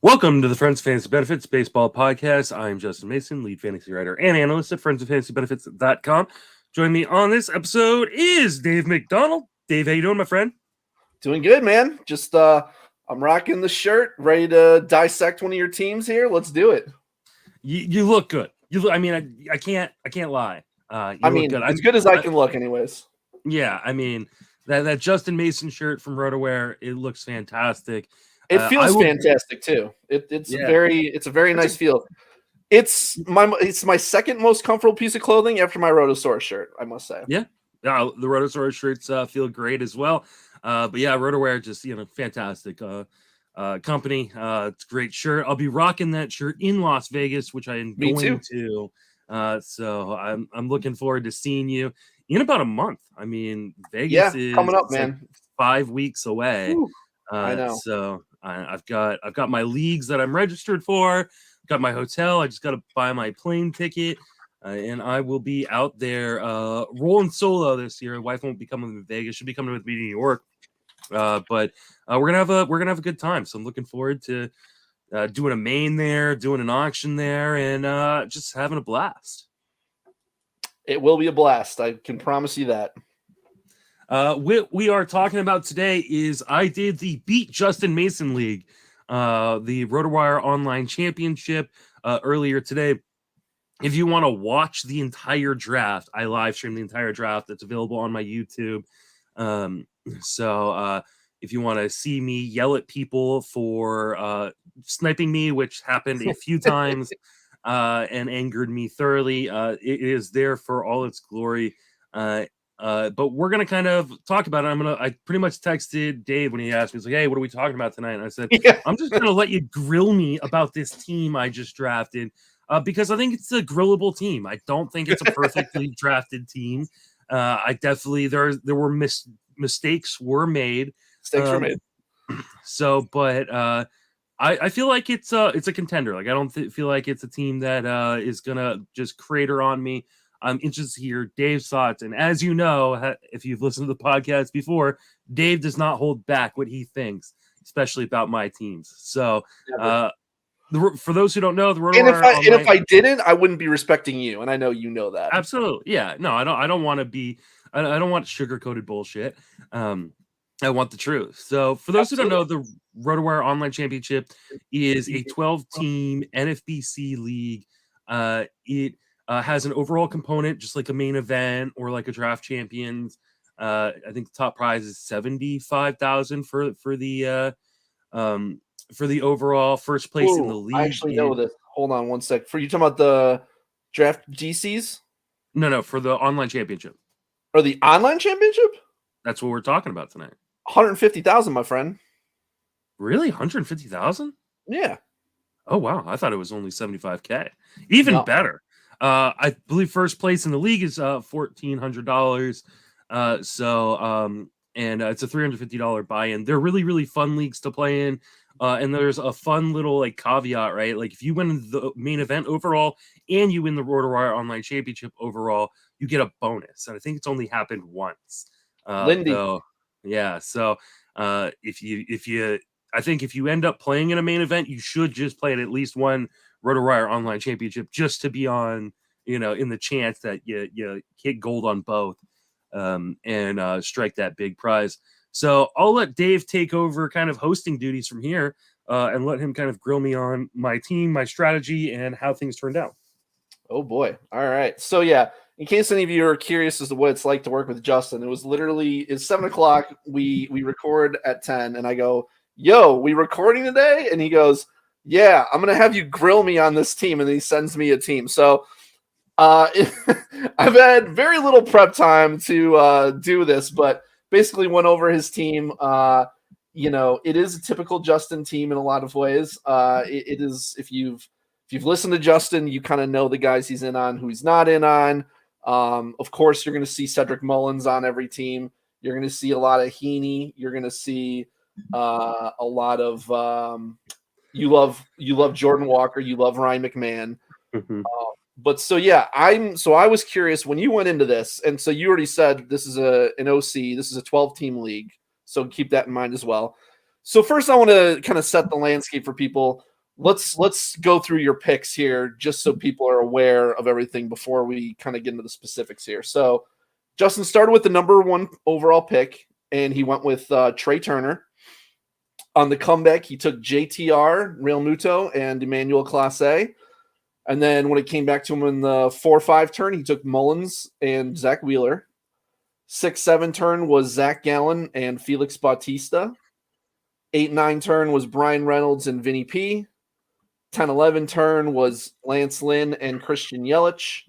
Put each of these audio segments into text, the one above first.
Welcome to the Friends of Fantasy Benefits Baseball Podcast. I'm Justin Mason, lead fantasy writer and analyst at friendsoffantasybenefits.com. Joining me on this episode is Dave McDonald. Dave, how you doing, my friend? Doing good, man. Just I'm rocking the shirt, ready to dissect one of your teams here. Let's do it. You look good. I can't lie. Look good. As good as I can look, anyways. Yeah, that Justin Mason shirt from RotoWare, it looks fantastic. It feels fantastic too. It's a very nice feel. It's my second most comfortable piece of clothing after my Rotosaurus shirt, I must say. Yeah, the Rotosaurus shirts feel great as well. But yeah, RotoWare just fantastic company. It's a great shirt. I'll be rocking that shirt in Las Vegas, which I am going to. So I'm looking forward to seeing you in about a month. Vegas is coming up, man. Like 5 weeks away. I know. So I've got my leagues that I'm registered for. Got my hotel. I just got to buy my plane ticket, and I will be out there rolling solo this year. My wife won't be coming to Vegas; she'll be coming with me to New York. But we're gonna have a good time. So I'm looking forward to doing a main there, doing an auction there, and just having a blast. It will be a blast. I can promise you that. What we are talking about today is I did the Beat Justin Mason League, the RotoWire Online Championship earlier today. If you want to watch the entire draft, I live streamed the entire draft. It's available on my YouTube. So if you want to see me yell at people for sniping me, which happened a few times and angered me thoroughly, it is there for all its glory. But we're going to kind of talk about it. I pretty much texted Dave when he asked me, he's like, hey, what are we talking about tonight? And I said, I'm just going to let you grill me about this team I just drafted because I think it's a grillable team. I don't think it's a perfectly drafted team. I definitely, there were mistakes were made. So, but I feel like it's a contender. Like, I don't feel like it's a team that is going to just crater on me. I'm interested to hear Dave's thoughts. And as you know, if you've listened to the podcast before, Dave does not hold back what he thinks, especially about my teams. So for those who don't know, the RotoWire if I didn't, I wouldn't be respecting you. And I know you know that. Absolutely. Yeah. No, I don't want to be, I don't want sugar-coated bullshit. I want the truth. So for those who don't know, the RotoWire Online Championship is a 12-team NFBC league. It has an overall component, just like a main event or like a draft champions. I think the top prize is $75,000 for the overall first place in the league. I actually know this. Hold on one sec. For you talking about the draft GCs? No, for the online championship. Or the online championship? That's what we're talking about tonight. 150,000, my friend. Really? 150,000? Yeah. Oh wow, I thought it was only 75K. Even better. I believe first place in the league is $1,400. And it's a $350 buy-in. They're really, really fun leagues to play in. And there's a fun little like caveat, right? Like if you win the main event overall and you win the RotoWire Online Championship overall, you get a bonus. And I think it's only happened once. Lindy. Yeah. So I think if you end up playing in a main event, you should just play at least one RotoWire Online Championship just to be on, in the chance that you hit gold on both and strike that big prize. So I'll let Dave take over kind of hosting duties from here and let him kind of grill me on my team, my strategy, and how things turned out. Oh, boy. All right. So, yeah, in case any of you are curious as to what it's like to work with Justin, it's 7 o'clock. We record at 10, and I go, yo, we recording today? And he goes, yeah, I'm going to have you grill me on this team. And then he sends me a team. So I've had very little prep time to do this, but basically went over his team. It is a typical Justin team in a lot of ways. It is, if you've listened to Justin, you kind of know the guys he's in on, who he's not in on. Of course, you're going to see Cedric Mullins on every team. You're going to see a lot of Heaney. You're going to see a lot of you love Jordan Walker. You love Ryan McMahon. Mm-hmm. But so, yeah, I was curious when you went into this. And so you already said this is an OC. This is a 12-team league. So keep that in mind as well. So first I want to kind of set the landscape for people. let's go through your picks here just so people are aware of everything before we kind of get into the specifics here. So Justin started with the number 1 overall pick, and he went with Trey Turner. On the comeback, he took JTR, Real Muto, and Emmanuel Clase. And then when it came back to him in the 4-5 turn, he took Mullins and Zach Wheeler. 6-7 turn was Zach Gallen and Felix Bautista. 8-9 turn was Brian Reynolds and Vinny P. 10-11 turn was Lance Lynn and Christian Yelich.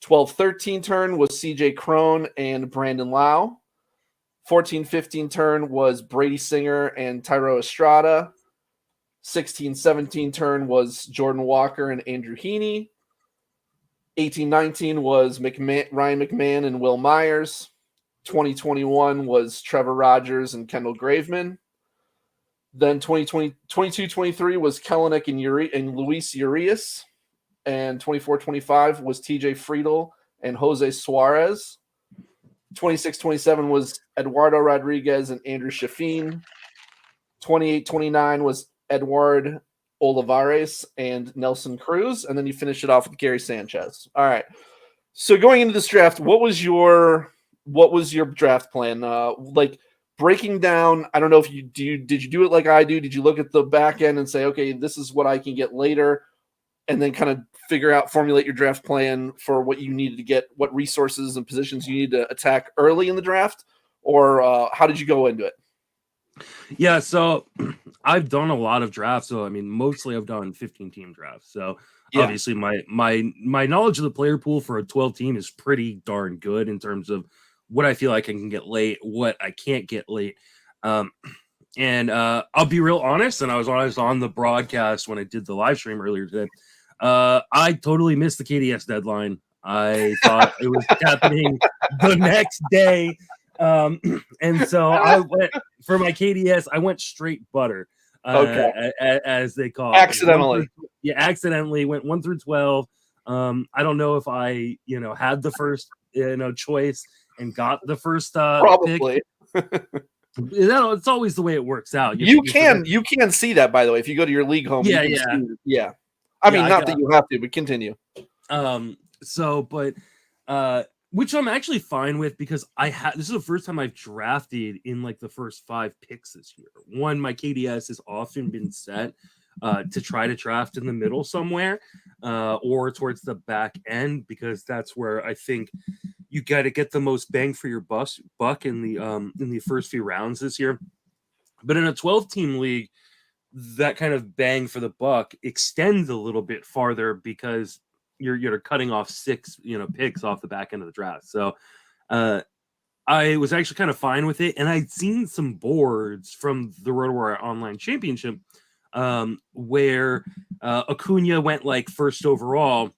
12-13 turn was CJ Crone and Brandon Lau. 14-15 turn was Brady Singer and Tyro Estrada. 16-17 turn was Jordan Walker and Andrew Heaney. 18-19 was Ryan McMahon and Will Myers. 2021 was Trevor Rogers and Kendall Graveman. Then 22-23 was Kellenic and Luis Urias. And 24-25 was TJ Friedel and Jose Suarez. 26-27 was Eduardo Rodriguez and Andrew Shafin. 28-29 was Edward Olivares and Nelson Cruz. And then you finish it off with Gary Sanchez. All right. So going into this draft, what was your draft plan? Like breaking down, I don't know if did you do it like I do? Did you look at the back end and say, okay, this is what I can get later, and then kind of formulate your draft plan for what you needed to get, what resources and positions you need to attack early in the draft, or how did you go into it? Yeah, so I've done a lot of drafts. So I mean, mostly I've done 15-team drafts. So obviously my knowledge of the player pool for a 12-team is pretty darn good in terms of what I feel like I can get late, what I can't get late. And I'll be real honest, and I was honest on the broadcast when I did the live stream earlier today. I totally missed the KDS deadline. I thought it was happening the next day. And so I went for my KDS, I went straight butter, as they call it. Accidentally. Accidentally went 1 through 12. I don't know if I, had the first, choice and got the first probably pick. It's always the way it works out. You can see that, by the way, if you go to your league home. Yeah. I mean, not that you have to, but continue. Which I'm actually fine with, because this is the first time I've drafted in like the first 5 picks this year. One, my KDS has often been set to try to draft in the middle somewhere, or towards the back end, because that's where I think you got to get the most bang for your buck in the first few rounds this year. But in a 12-team league, that kind of bang for the buck extends a little bit farther, because you're cutting off 6 picks off the back end of the draft. So I was actually kind of fine with it, and I'd seen some boards from the RotoWire Online Championship where Acuna went like first overall,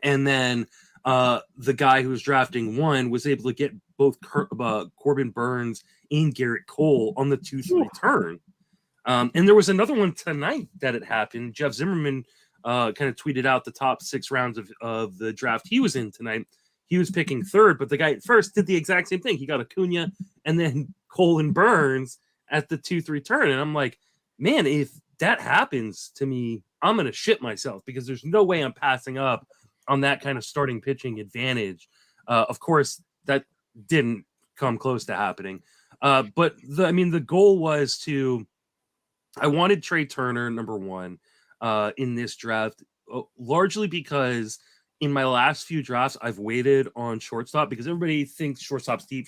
and then the guy who was drafting 1 was able to get both Corbin Burns and Garrett Cole on the 2-3 turn. And there was another one tonight that had happened. Jeff Zimmerman kind of tweeted out the top 6 rounds of the draft he was in tonight. He was picking 3rd, but the guy at first did the exact same thing. He got Acuna and then Cole and Burns at the 2-3 turn. And I'm like, man, if that happens to me, I'm going to shit myself, because there's no way I'm passing up on that kind of starting pitching advantage. Of course, that didn't come close to happening. But the goal was I wanted Trey Turner, number 1, in this draft, largely because in my last few drafts, I've waited on shortstop, because everybody thinks shortstop's deep.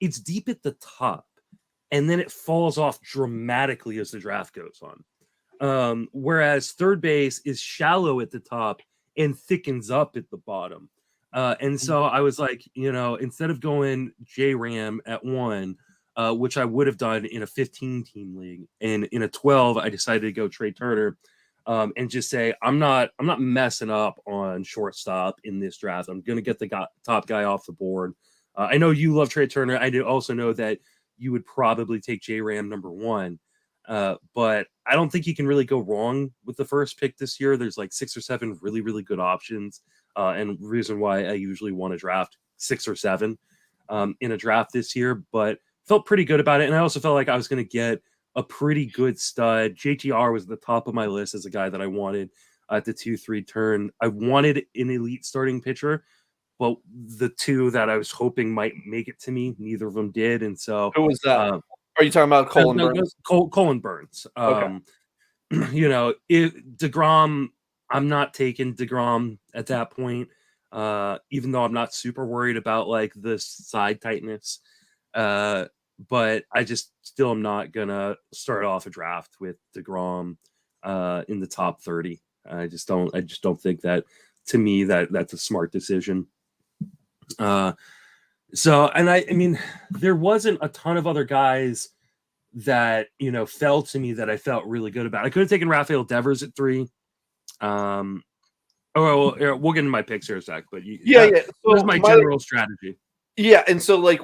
It's deep at the top, and then it falls off dramatically as the draft goes on. Whereas third base is shallow at the top and thickens up at the bottom. And so I was like, instead of going J-Ram at 1, which I would have done in a 15-team league, and in a 12, I decided to go Trey Turner, and just say, I'm not messing up on shortstop in this draft. I'm going to get the top guy off the board. I know you love Trey Turner. I do also know that you would probably take J-Ram number 1. But I don't think you can really go wrong with the first pick this year. There's like 6 or 7 really, really good options. And reason why I usually want to draft 6 or 7 in a draft this year, but felt pretty good about it. And I also felt like I was going to get a pretty good stud. JTR was at the top of my list as a guy that I wanted at the 2-3 turn. I wanted an elite starting pitcher, but the two that I was hoping might make it to me, neither of them did. And so, Who was that? Are you talking about Colin Burns? Colin Burns. Okay. DeGrom, I'm not taking DeGrom at that point, even though I'm not super worried about like the side tightness. But I just still am not gonna start off a draft with DeGrom in the top 30. I just don't think that, to me, that's a smart decision. So, and I mean, there wasn't a ton of other guys that, fell to me that I felt really good about. I could have taken Rafael Devers at 3. We'll get into my picks here in a sec, but that was my general strategy. Yeah, and so like,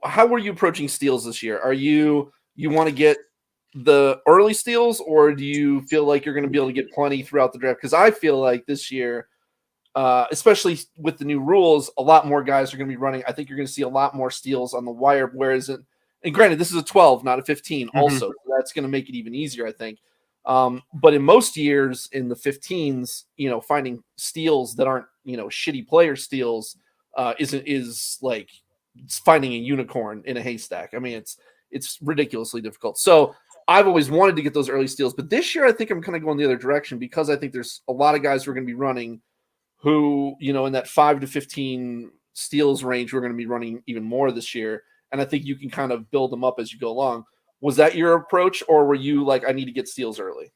how were you approaching steals this year? Are you want to get the early steals, or do you feel like you're going to be able to get plenty throughout the draft? Because I feel like this year, especially with the new rules, a lot more guys are going to be running. I think you're going to see a lot more steals on the wire, whereas and granted, this is a 12, not a 15 also, so that's going to make it even easier, I think. But in most years in the 15s, finding steals that aren't, shitty player steals is like finding a unicorn in a haystack. I mean, it's ridiculously difficult. So I've always wanted to get those early steals, but this year I think I'm kind of going the other direction, because I think there's a lot of guys who are going to be running who, in that 5 to 15 steals range, we're going to be running even more this year. And I think you can kind of build them up as you go along. Was that your approach, or were you like, I need to get steals early?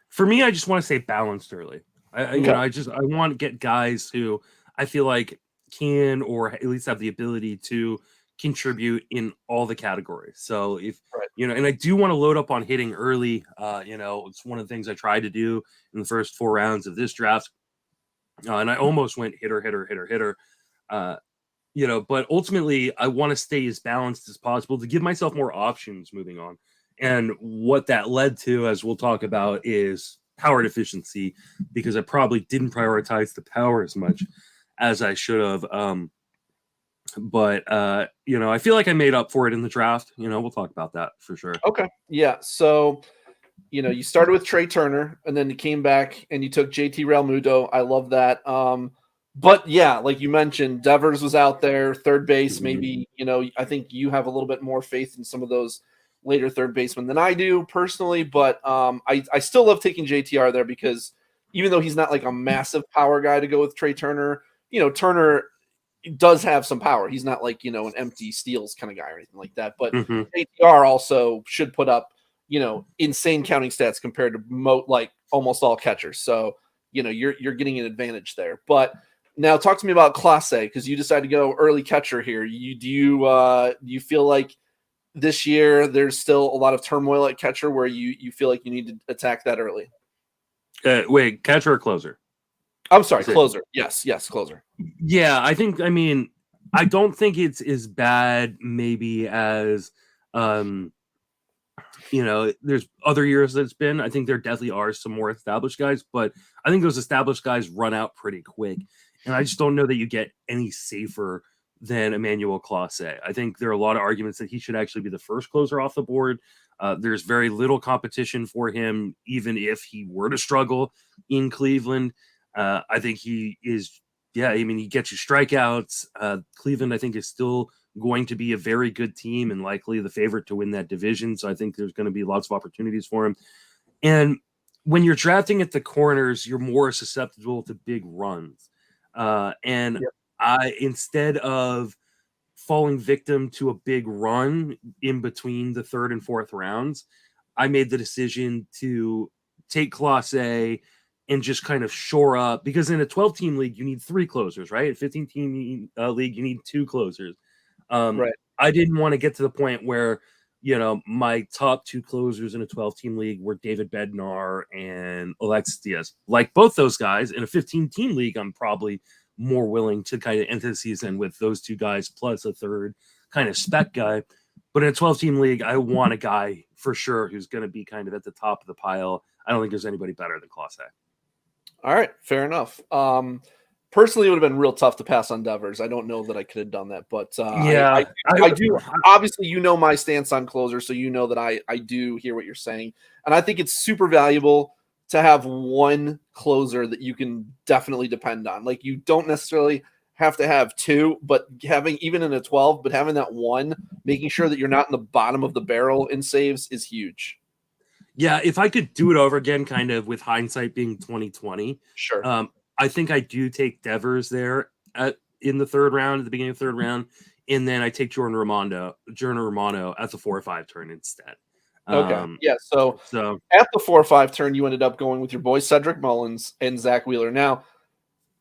For me, I just want to stay balanced early. I want to get guys who I feel like can, or at least have the ability to contribute in all the categories. So if, and I do want to load up on hitting early. It's one of the things I tried to do in the first 4 rounds of this draft. And I almost went hitter. But ultimately I want to stay as balanced as possible to give myself more options moving on. And what that led to, as we'll talk about, is power deficiency, because I probably didn't prioritize the power as much as I should have. But I feel like I made up for it in the draft. We'll talk about that for sure. Okay. Yeah. So, you started with Trey Turner, and then you came back and you took JT Realmuto. I love that. But yeah, like you mentioned, Devers was out there, third base. Maybe, I think you have a little bit more faith in some of those later third basemen than I do personally. But I still love taking JTR there, because even though he's not like a massive power guy to go with Trey Turner, Turner does have some power. He's not like, an empty steals kind of guy or anything like that. But JTR also should put up, insane counting stats compared to like almost all catchers. So, you're getting an advantage there. But now talk to me about Class A, because you decided to go early catcher here. Do you feel like this year there's still a lot of turmoil at catcher where you feel like you need to attack that early? Wait, catcher or closer? I'm sorry, closer. Yes, closer. Yeah, I don't think it's as bad maybe as there's other years that it's been. I think there definitely are some more established guys, but I think those established guys run out pretty quick. And I just don't know that you get any safer than Emmanuel Clase. I think there are a lot of arguments that he should actually be the first closer off the board. There's very little competition for him, even if he were to struggle in Cleveland. I think he is, he gets you strikeouts. Cleveland, I think, is still going to be a very good team and likely the favorite to win that division. So I think there's going to be lots of opportunities for him. And when you're drafting at the corners, you're more susceptible to big runs. Instead of falling victim to a big run in between the 3rd and 4th rounds, I made the decision to take Class A and just kind of shore up, because in a 12-team league, you need 3 closers, right? A 15-team league, you need 2 closers. Right. I didn't want to get to the point where, my top 2 closers in a 12-team league were David Bednar and Alexis Diaz. Like both those guys, in a 15-team league, I'm probably more willing to kind of enter the season with those 2 guys plus a third kind of spec guy. But in a 12-team league, I want a guy for sure who's going to be kind of at the top of the pile. I don't think there's anybody better than Clase. All right, fair enough. personally, it would have been real tough to pass on Devers. I don't know that I could have done that, but Yeah, I do. Obviously, you know my stance on closer, so you know that I do hear what you're saying, and I think it's super valuable to have one closer that you can definitely depend on. Like, you don't necessarily have to have two, but having, even in a 12, but having that one, making sure that you're not in the bottom of the barrel in saves is huge. Yeah, if I could do it over again, kind of with hindsight being 2020, Sure. I think I do take Devers there in the third round, at the beginning of the third round, and then I take Jordan Romano as a 4 or 5 turn instead. Okay. Yeah. So So at the 4 or 5 turn, you ended up going with your boy Cedric Mullins and Zach Wheeler. Now,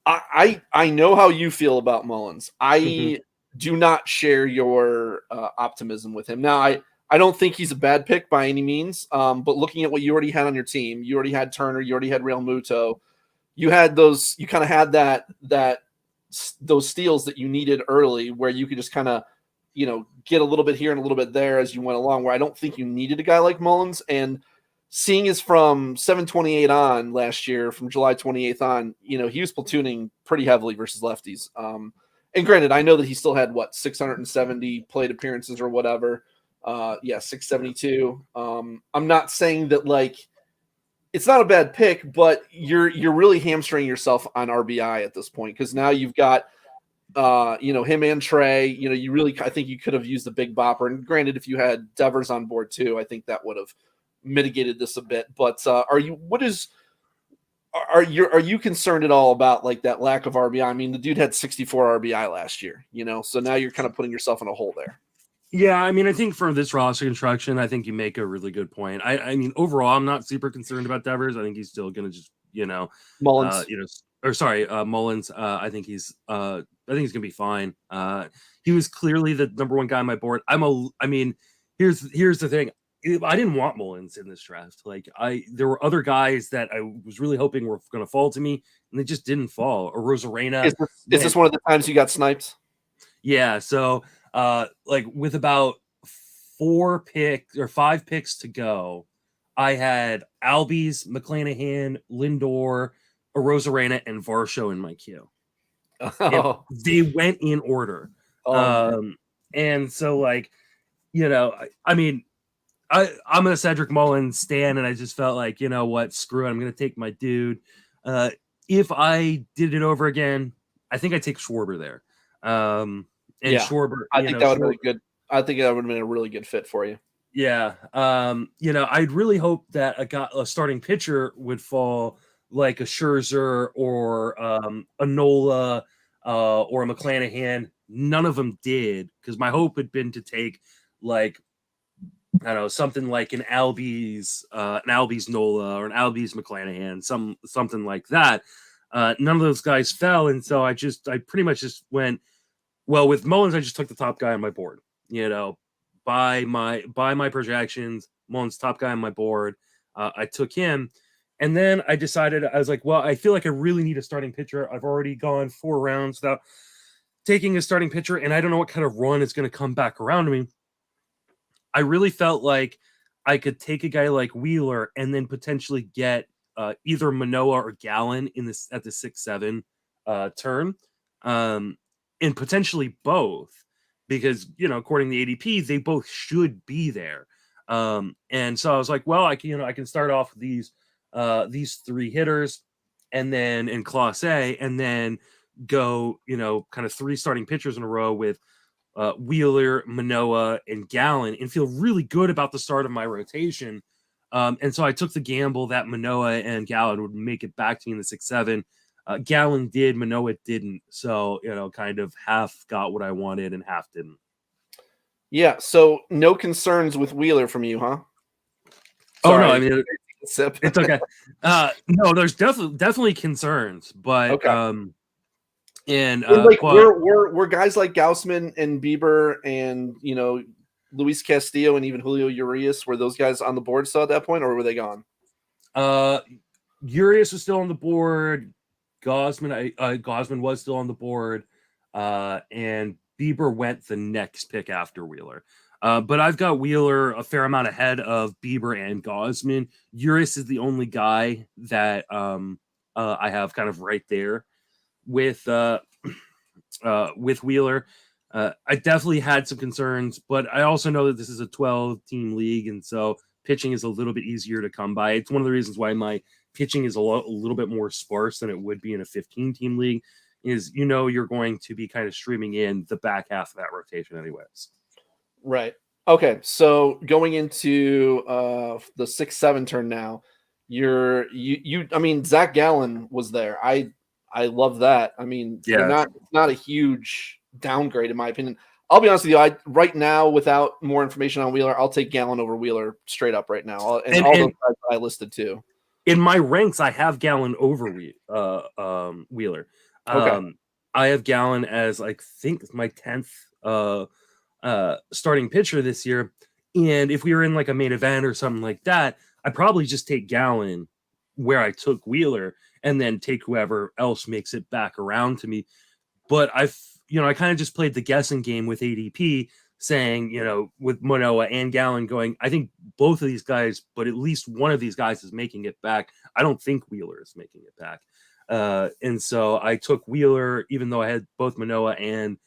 I know how you feel about Mullins. I do not share your optimism with him. Now, I don't think he's a bad pick by any means. But looking at what you already had on your team, you already had Turner, you already had Real Muto, you had those, you kind of had those steals that you needed early, where you could just kind of, get a little bit here and a little bit there as you went along, where I don't think you needed a guy like Mullins. And seeing is from 7/28 on last year, from July 28th on, he was platooning pretty heavily versus lefties. And granted, I know that he still had 670 plate appearances or whatever. 672. I'm not saying that it's not a bad pick, but you're really hamstringing yourself on RBI at this point, because now you've got him and Trey. I think you could have used the big bopper. And granted, if you had Devers on board too, I think that would have mitigated this a bit. But are you concerned at all about that lack of RBI? I mean, the dude had 64 RBI last year, so now you're kind of putting yourself in a hole there. yeah, I mean, I think for this roster construction, I think you make a really good point. I mean, overall, I'm not super concerned about Devers. I think he's still going to just, Mullins, Mullins. I think he's going to be fine. He was clearly the number one guy on my board. Here's the thing. I didn't want Mullins in this draft. There were other guys that I was really hoping were going to fall to me, and they just didn't fall. Or Rosarena. Is this one of the times you got sniped? Yeah. So, with about 5 picks to go, I had Albies, McClanahan, Lindor, Rosarena, and Varsho in my queue. Oh. They went in order. And so, I'm a Cedric Mullins stan, and I just felt like, you know what, screw it, I'm going to take my dude. If I did it over again, I think I'd take Schwarber there. Schwarber, I think that would have been good. I think that would have been a really good fit for you. Yeah. I'd really hope that a starting pitcher would fall, like a Scherzer or a Nola or a McClanahan. None of them did, because my hope had been to take something like an Albies Nola or an Albies McClanahan, something like that. None of those guys fell, and so I pretty much just went, well, with Mullins, I just took the top guy on my board. By my projections, Mullins top guy on my board. I took him, and then I decided, I was like, well, I feel like I really need a starting pitcher. I've already gone 4 rounds without taking a starting pitcher, and I don't know what kind of run is going to come back around to me. I really felt like I could take a guy like Wheeler and then potentially get either Manoah or Gallen at the 6-7 turn, and potentially both, because according to the ADP, they both should be there. And so I was like, well, I can start off with these 3 hitters, and then in Class A, and then go kind of 3 starting pitchers in a row with Wheeler, Manoah, and Gallen, and feel really good about the start of my rotation. And so I took the gamble that Manoah and Gallen would make it back to me in the 6-7. Gallen did, Manoah didn't. So, kind of half got what I wanted and half didn't. Yeah. So no concerns with Wheeler from you, huh? Sorry. Oh, no, I mean, it's okay. No, there's definitely concerns, but, okay. And were guys like Gausman and Bieber and Luis Castillo and even Julio Urias, were those guys on the board still at that point, or were they gone? Urias was still on the board. Gausman was still on the board, and Bieber went the next pick after Wheeler. But I've got Wheeler a fair amount ahead of Bieber and Gausman. Urias is the only guy that I have kind of right there with Wheeler. I definitely had some concerns, but I also know that this is a 12-team league, and so pitching is a little bit easier to come by. It's one of the reasons why my pitching is a little bit more sparse than it would be in a 15-team league, is you're going to be kind of streaming in the back half of that rotation anyways. Right. Okay, so going into the 6-7 turn now, I mean, Zach Gallen was there. I love that. I mean, Yeah. not a huge downgrade in my opinion. I'll be honest with you. Right now, without more information on Wheeler, I'll take Gallen over Wheeler straight up right now. And all those guys I listed too. In my ranks, I have Gallen over Wheeler. Okay. I have Gallen as I think my 10th starting pitcher this year. And if we were in like a main event or something like that, I'd probably just take Gallen where I took Wheeler and then take whoever else makes it back around to me. But I kind of just played the guessing game with ADP, saying, with Manoah and Gallen going, I think both of these guys, but at least one of these guys is making it back. I don't think Wheeler is making it back. And so I took Wheeler, even though I had both Manoah and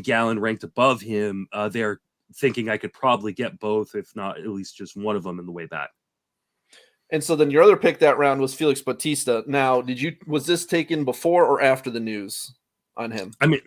Gallen ranked above him. They're thinking I could probably get both, if not at least just one of them in the way back. And so then your other pick that round was Felix Bautista. Now, was this taken before or after the news on him? I mean,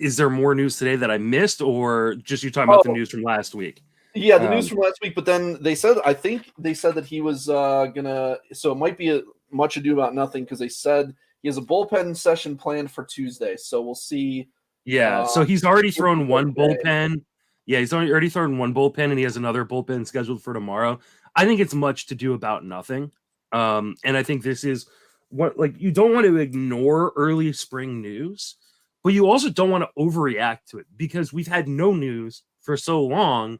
is there more news today that I missed, or just you talking about the news from last week? Yeah, the news from last week. But then I think they said that he was gonna. So it might be much ado about nothing, because they said he has a bullpen session planned for Tuesday. So we'll see. Yeah, so he's already thrown one bullpen. Yeah, he's already thrown one bullpen, and he has another bullpen scheduled for tomorrow. I think it's much to do about nothing. And I think this is you don't want to ignore early spring news, but you also don't want to overreact to it, because we've had no news for so long.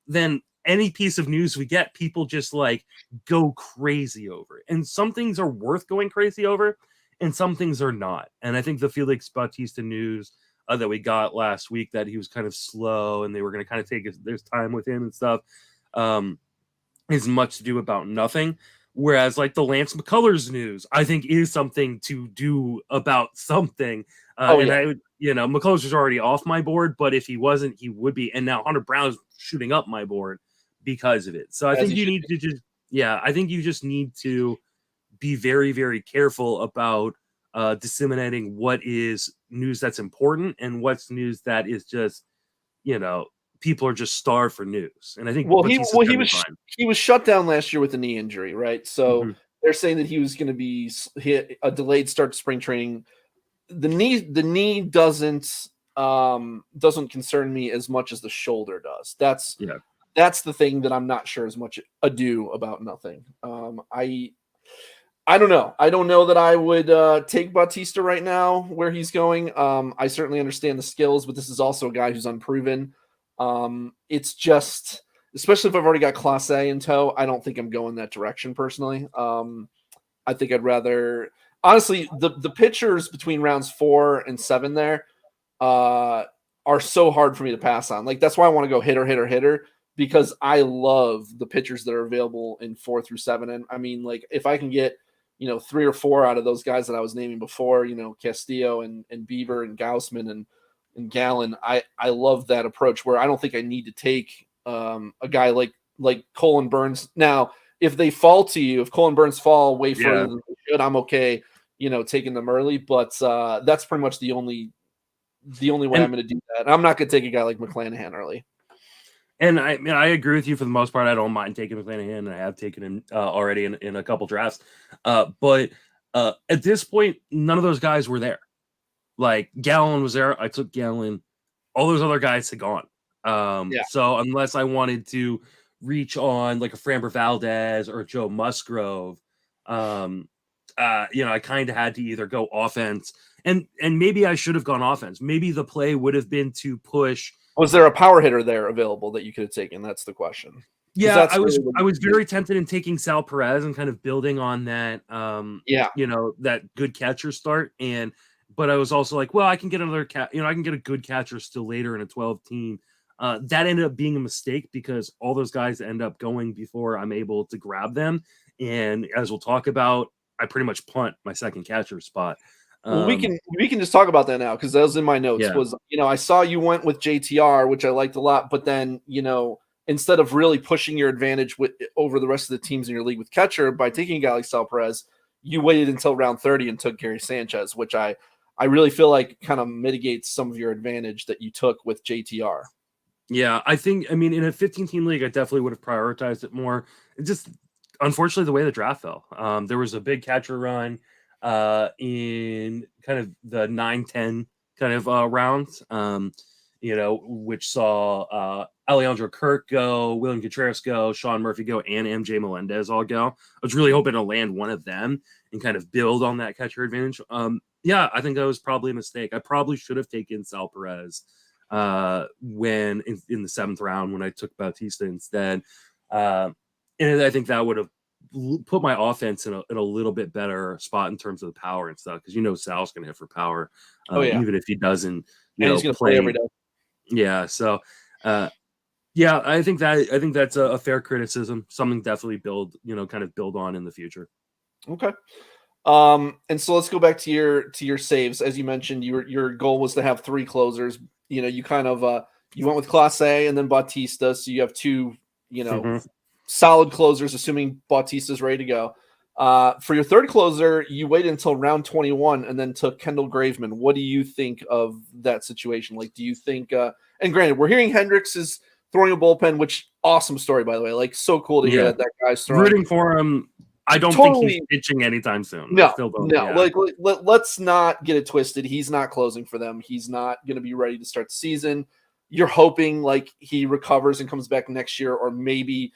Then any piece of news we get, people just go crazy over it. And some things are worth going crazy over, and some things are not. And I think the Felix Bautista news that we got last week, that he was kind of slow and they were going to kind of take their time with him and stuff, is much to do about nothing. Whereas the Lance McCullers news, I think, is something to do about something. McCullers was already off my board, but if he wasn't, he would be. And now Hunter Brown's shooting up my board because of it. So I think you need to just need to be very, very careful about disseminating what is news that's important and what's news that is just, people are just starved for news. And I think he was shut down last year with a knee injury, right? So they're saying that he was going to be hit a delayed start to spring training. The knee doesn't concern me as much as the shoulder does. That's the thing that I'm not sure as much ado about nothing. I don't know. I don't know that I would take Bautista right now where he's going. I certainly understand the skills, but this is also a guy who's unproven. It's just, especially if I've already got Class A in tow, I don't think I'm going that direction personally. I think I'd rather, honestly, the pitchers between rounds 4 and 7 there are so hard for me to pass on. That's why I want to go hitter, because I love the pitchers that are available in 4 through 7. And I mean, if I can get 3 or 4 out of those guys that I was naming before, Castillo and Bieber and Gaussman and Gallen, I love that approach, where I don't think I need to take a guy like Cole and Burns. Now, if they fall to you, if Cole and Burns fall way further than they should, I'm okay, taking them early. But that's pretty much the only way I'm going to do that. I'm not going to take a guy like McClanahan early. And I agree with you for the most part. I don't mind taking McClanahan, and I have taken him already in a couple drafts. But at this point, none of those guys were there. Gallen was there. I took Gallen. All those other guys had gone. So unless I wanted to reach on a Framber Valdez or Joe Musgrove, I kind of had to either go offense, and maybe I should have gone offense. Maybe the play would have been to push. Was there a power hitter there available that you could have taken? That's the question. Yeah, I was very tempted in taking Sal Perez and kind of building on that. That good catcher start, but I was also I can get another I can get a good catcher still later in a 12 team. That ended up being a mistake, because all those guys end up going before I'm able to grab them. And as we'll talk about, I pretty much punt my second catcher spot. Well, we can just talk about that now because that was in my notes. Yeah. Was I saw you went with JTR, which I liked a lot, but then instead of really pushing your advantage over the rest of the teams in your league with catcher by taking a guy like Sal Perez, you waited until round 30 and took Gary Sanchez, which I really feel like kind of mitigates some of your advantage that you took with JTR. Yeah, I mean, in a 15-team league, I definitely would have prioritized it more. It just, unfortunately, the way the draft fell. There was a big catcher run in kind of the 9-10 kind of rounds, which saw Alejandro Kirk go, William Contreras go, Sean Murphy go, and MJ Melendez all go. I was really hoping to land one of them and kind of build on that catcher advantage. Yeah, I think that was probably a mistake. I probably should have taken Sal Perez when in the 7th round when I took Bautista instead. And I think that would have put my offense in a little bit better spot in terms of the power and stuff, because Sal's going to hit for power, even if he doesn't he's going to play every day. Yeah, so yeah, I think that's a fair criticism, something definitely build on in the future. Okay. And so let's go back to your saves. As you mentioned, your goal was to have 3 closers. You kind of you went with Clase and then Bautista, so you have 2 solid closers, assuming Bautista's ready to go. For your 3rd closer, you waited until round 21 and then took Kendall Graveman. What do you think of that situation? Like, do you think and granted, we're hearing Hendricks is throwing a bullpen, which awesome story, by the way. Like, so cool to hear that guy's throwing. Rooting for him. I don't think he's pitching anytime soon. No. Like, let's not get it twisted. He's not closing for them. He's not going to be ready to start the season. You're hoping like he recovers and comes back next year, or maybe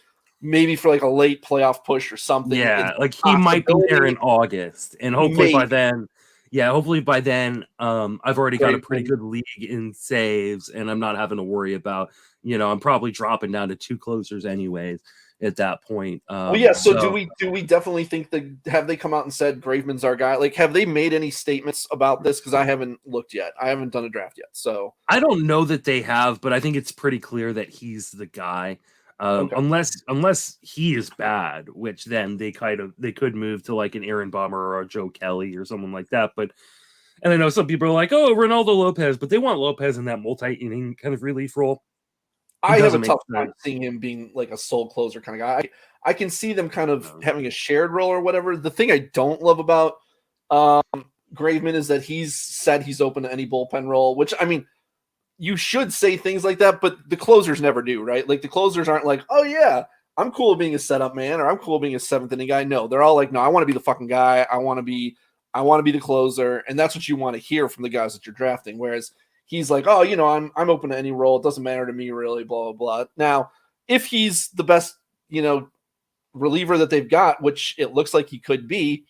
for like a late playoff push or something. Yeah, like he might be there in August, and hopefully by then, I've already got a pretty good league in saves, and I'm not having to worry about, I'm probably dropping down to 2 closers anyways at that point. So do we definitely think have they come out and said Graveman's our guy? Like, have they made any statements about this? Because I haven't looked yet. I haven't done a draft yet, so I don't know that they have, but I think it's pretty clear that he's the guy. Okay. Unless he is bad, which then they could move to like an Aaron Bummer or a Joe Kelly or someone like that. But and I know some people are like, oh, Ronaldo Lopez, but they want Lopez in that multi-inning kind of relief role. I have a tough time seeing him being like a sole closer kind of guy. I can see them kind of having a shared role or whatever. The thing I don't love about Graveman is that he's said he's open to any bullpen role, which, I mean, you should say things like that, but the closers never do, right? Like, the closers aren't like, oh yeah, I'm cool being a setup man, or I'm cool being a 7th inning guy. No, they're all like, no, I want to be the fucking guy. I want to be the closer. And that's what you want to hear from the guys that you're drafting. Whereas he's like, oh, I'm open to any role. It doesn't matter to me, really, blah, blah, blah. Now, if he's the best, reliever that they've got, which it looks like he could be,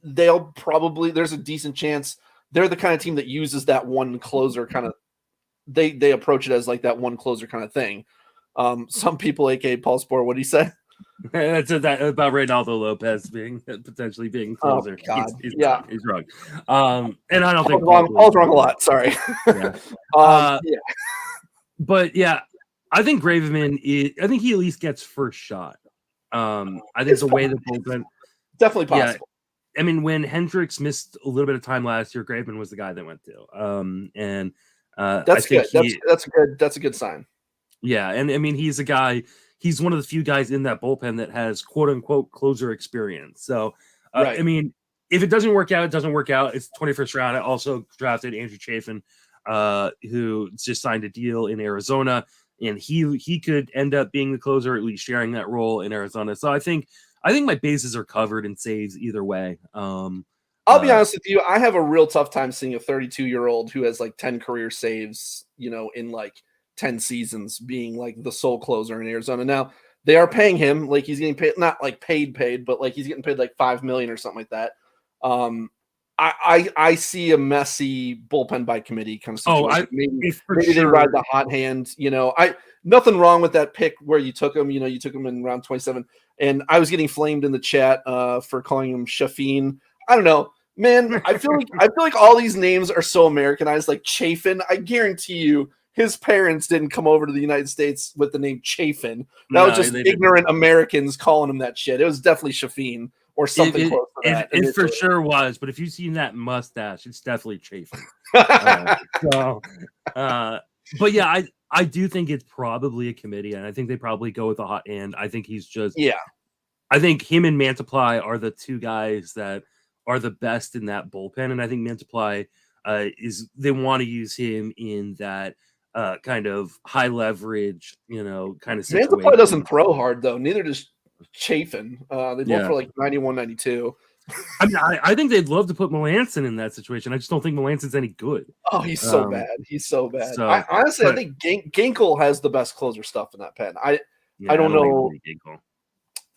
there's a decent chance they're the kind of team that uses that one closer kind of, they approach it as like that one closer kind of thing. Some people, aka Paul Spore, what did he say? That's about Ronaldo Lopez potentially being closer. Oh, God. He's wrong. And I don't think Paul's wrong a lot. Sorry. Yeah. But yeah, I think Graveman I think he at least gets first shot. I think the way the bullpen definitely possible. Yeah, I mean, when Hendricks missed a little bit of time last year, Graveman was the guy that went to. And that's good. That's a good sign. Yeah, and I mean, he's a guy. He's one of the few guys in that bullpen that has quote unquote closer experience. So, right. I mean, if it doesn't work out, it doesn't work out. It's 21st round. I also drafted Andrew Chafin, who just signed a deal in Arizona, and he could end up being the closer, at least sharing that role in Arizona. So I think my bases are covered in saves either way. I'll be honest with you. I have a real tough time seeing a 32-year-old who has like 10 career saves, in like 10 seasons being like the sole closer in Arizona. Now they are paying him, like he's getting paid, not like paid, but like he's getting paid like $5 million or something like that. I see a messy bullpen by committee kind of situation. Maybe they ride the hot hand, nothing wrong with that pick where you took him, you took him in round 27, and I was getting flamed in the chat for calling him Shafin. I don't know, man. I feel like all these names are so Americanized, like Chafin. I guarantee you, his parents didn't come over to the United States with the name Chafin. That was just ignorant Americans calling him that shit. It was definitely Shafin. or something close to that. It for sure was, but if you've seen that mustache, it's definitely chafing. But yeah, I do think it's probably a committee, and I think they probably go with a hot hand. I think he's just I think him and Mantiply are the two guys that are the best in that bullpen, and I think Mantiply they want to use him in that kind of high leverage, kind of situation. Mantiply doesn't throw hard though. Neither does Chafin. They both throw like 91, 92. I mean, I think they'd love to put Melanson in that situation. I just don't think Melanson's any good. Oh, he's so bad. He's so bad. Honestly, I think Ginkel has the best closer stuff in that pen. I don't know.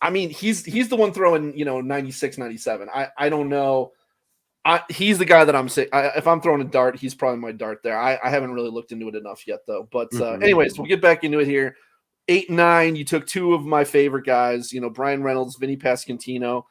I mean, he's the one throwing 96, 97. I don't know. He's the guy that I'm saying. If I'm throwing a dart, he's probably my dart there. I haven't really looked into it enough yet though. But anyways, we'll get back into it here. 8 and 9. You took two of my favorite guys. Brian Reynolds, Vinny Pasquantino.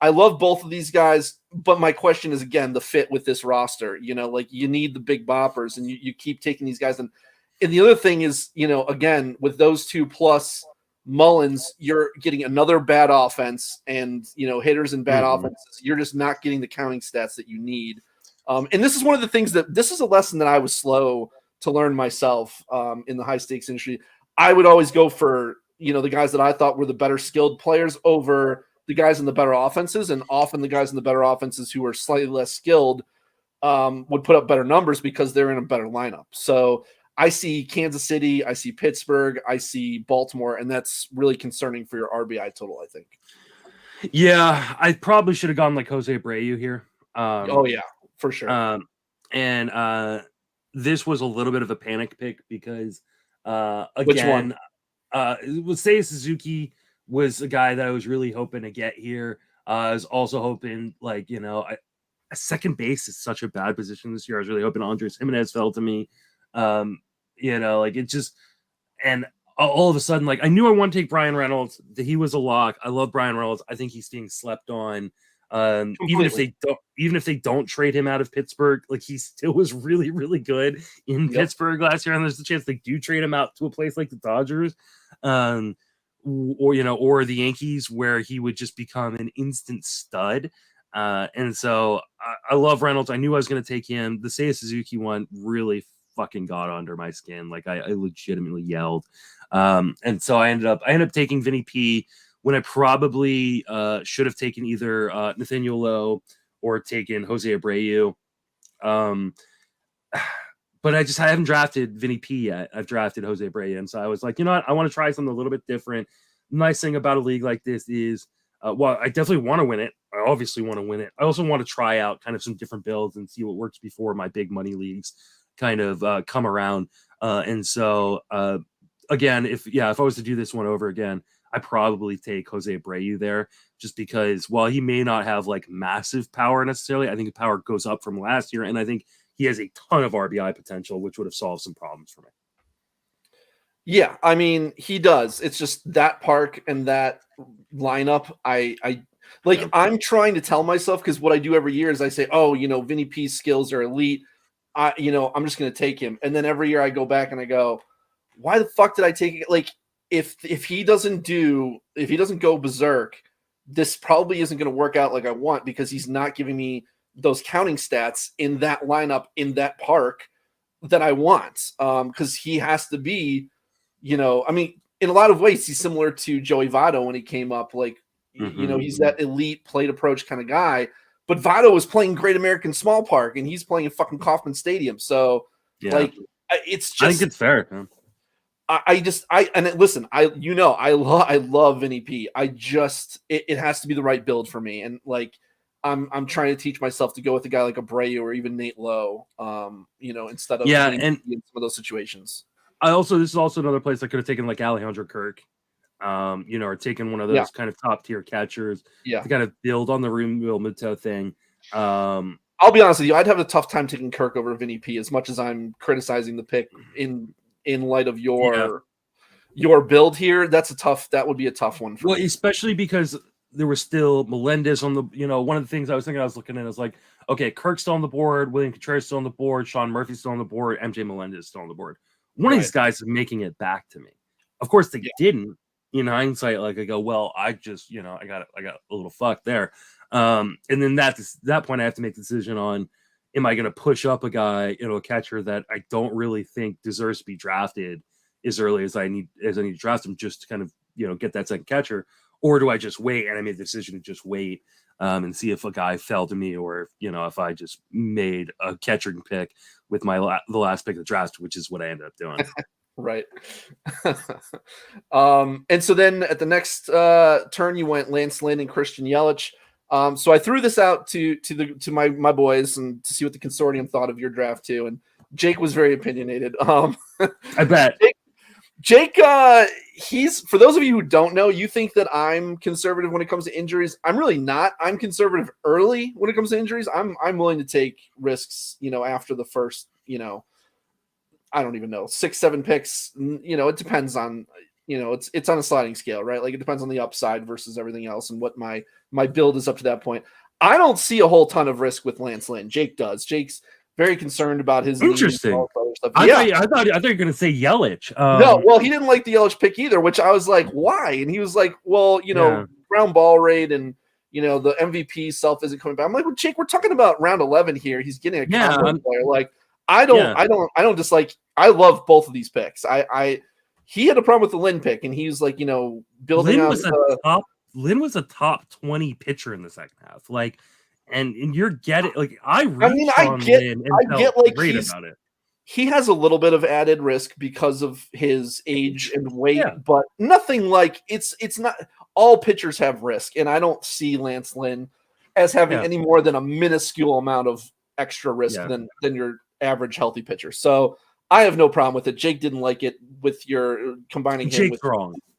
I love both of these guys, but my question is again the fit with this roster. Like you need the big boppers, and you keep taking these guys. And the other thing is, again with those two plus Mullins, you're getting another bad offense, and hitters and bad offenses. You're just not getting the counting stats that you need. And this is one of the things this is a lesson that I was slow to learn myself in the high stakes industry. I would always go for the guys that I thought were the better skilled players over the guys in the better offenses, and often the guys in the better offenses who are slightly less skilled would put up better numbers because they're in a better lineup. So I see Kansas City, I see Pittsburgh, I see Baltimore, and that's really concerning for your RBI total, I think. Yeah, I probably should have gone like Jose Abreu here. Oh yeah, for sure. And this was a little bit of a panic pick because again, which one? Seiya Suzuki was a guy that I was really hoping to get here. I was also hoping, a second base is such a bad position this year. I was really hoping Andres Jimenez fell to me. It just, and all of a sudden, I knew I wanted to take Brian Reynolds. He was a lock. I love Brian Reynolds. I think he's being slept on. Even if they don't trade him out of Pittsburgh, he still was really, really good in Pittsburgh last year. And there's a chance they do trade him out to a place like the Dodgers. Or the Yankees, where he would just become an instant stud. And so I love Reynolds. I knew I was going to take him. The Seiya Suzuki one really fucking got under my skin. I legitimately yelled. And so I ended up taking Vinny P when I probably should have taken either Nathaniel Lowe or taken Jose Abreu. But I haven't drafted Vinny P yet. I've drafted Jose Abreu. And so I was like, you know what? I want to try something a little bit different. Nice thing about a league like this is, I definitely want to win it. I obviously want to win it. I also want to try out kind of some different builds and see what works before my big money leagues kind of come around. And so, again, if I was to do this one over again, I probably take Jose Abreu there just because while he may not have massive power necessarily, I think the power goes up from last year. And I think he has a ton of RBI potential, which would have solved some problems for me. Yeah, I mean, he does. It's just that park and that lineup. I'm trying to tell myself, because what I do every year is I say, Vinny P's skills are elite. I'm just going to take him. And then every year I go back and I go, why the fuck did I take it? If he doesn't go berserk, this probably isn't going to work out like I want, because he's not giving me those counting stats in that lineup in that park that I want. Because he has to be, in a lot of ways, he's similar to Joey Votto when he came up. He's that elite plate approach kind of guy. But Votto was playing Great American Small Park, and he's playing in fucking Kauffman Stadium. So, it's just. I think it's fair. Man. I love Vinny P. It has to be the right build for me, and I'm trying to teach myself to go with a guy like Abreu or even Nate Lowe, instead of in some of those situations. This is also another place I could have taken Alejandro Kirk, or taken one of those kind of top tier catchers to kind of build on the Real Muto thing. I'll be honest with you, I'd have a tough time taking Kirk over Vinny P, as much as I'm criticizing the pick in light of your build here. That would be a tough one for me. Especially because there was still Melendez on the, one of the things I was looking at is okay, Kirk's still on the board, William Contreras still on the board, Sean Murphy's still on the board, MJ Melendez still on the board. One of these guys is making it back to me. Of course they didn't, in hindsight, like I go, well, I just, I got a little fucked there. And then that point I have to make the decision on, am I going to push up a guy, a catcher that I don't really think deserves to be drafted as early as I need to draft him, just to kind of, get that second catcher, or do I just wait? And I made the decision to just wait and see if a guy fell to me, or if I just made a catching pick with the last pick of the draft, which is what I ended up doing. Right. And so then at the next turn, you went Lance Lynn and Christian Yelich. So I threw this out to my boys and to see what the consortium thought of your draft too. And Jake was very opinionated. I bet. Jake, he's, for those of you who don't know, you think that I'm conservative when it comes to injuries. I'm really not. I'm conservative early when it comes to injuries. I'm willing to take risks, after the first, I don't even know, 6-7 picks. It depends on, it's on a sliding scale, right? Like it depends on the upside versus everything else and what my build is up to that point. I don't see a whole ton of risk with Lance Lynn. Jake does. Jake's very concerned about his interesting. Stuff. I thought you were going to say Yelich. No, well, he didn't like the Yelich pick either, which I was like, why? And he was like, well, ground ball rate and the MVP self isn't coming back. I'm like, well, Jake, we're talking about round 11 here. He's getting a combo player. Like, I don't dislike. I love both of these picks. He had a problem with the Lynn pick, and he's like, building out. Lynn was a top 20 pitcher in the second half. Like, and you're getting like I get like great about it. He has a little bit of added risk because of his age and weight, but nothing like it's not. All pitchers have risk, and I don't see Lance Lynn as having any more than a minuscule amount of extra risk than your average healthy pitcher. So I have no problem with it. Jake didn't like it with your combining him with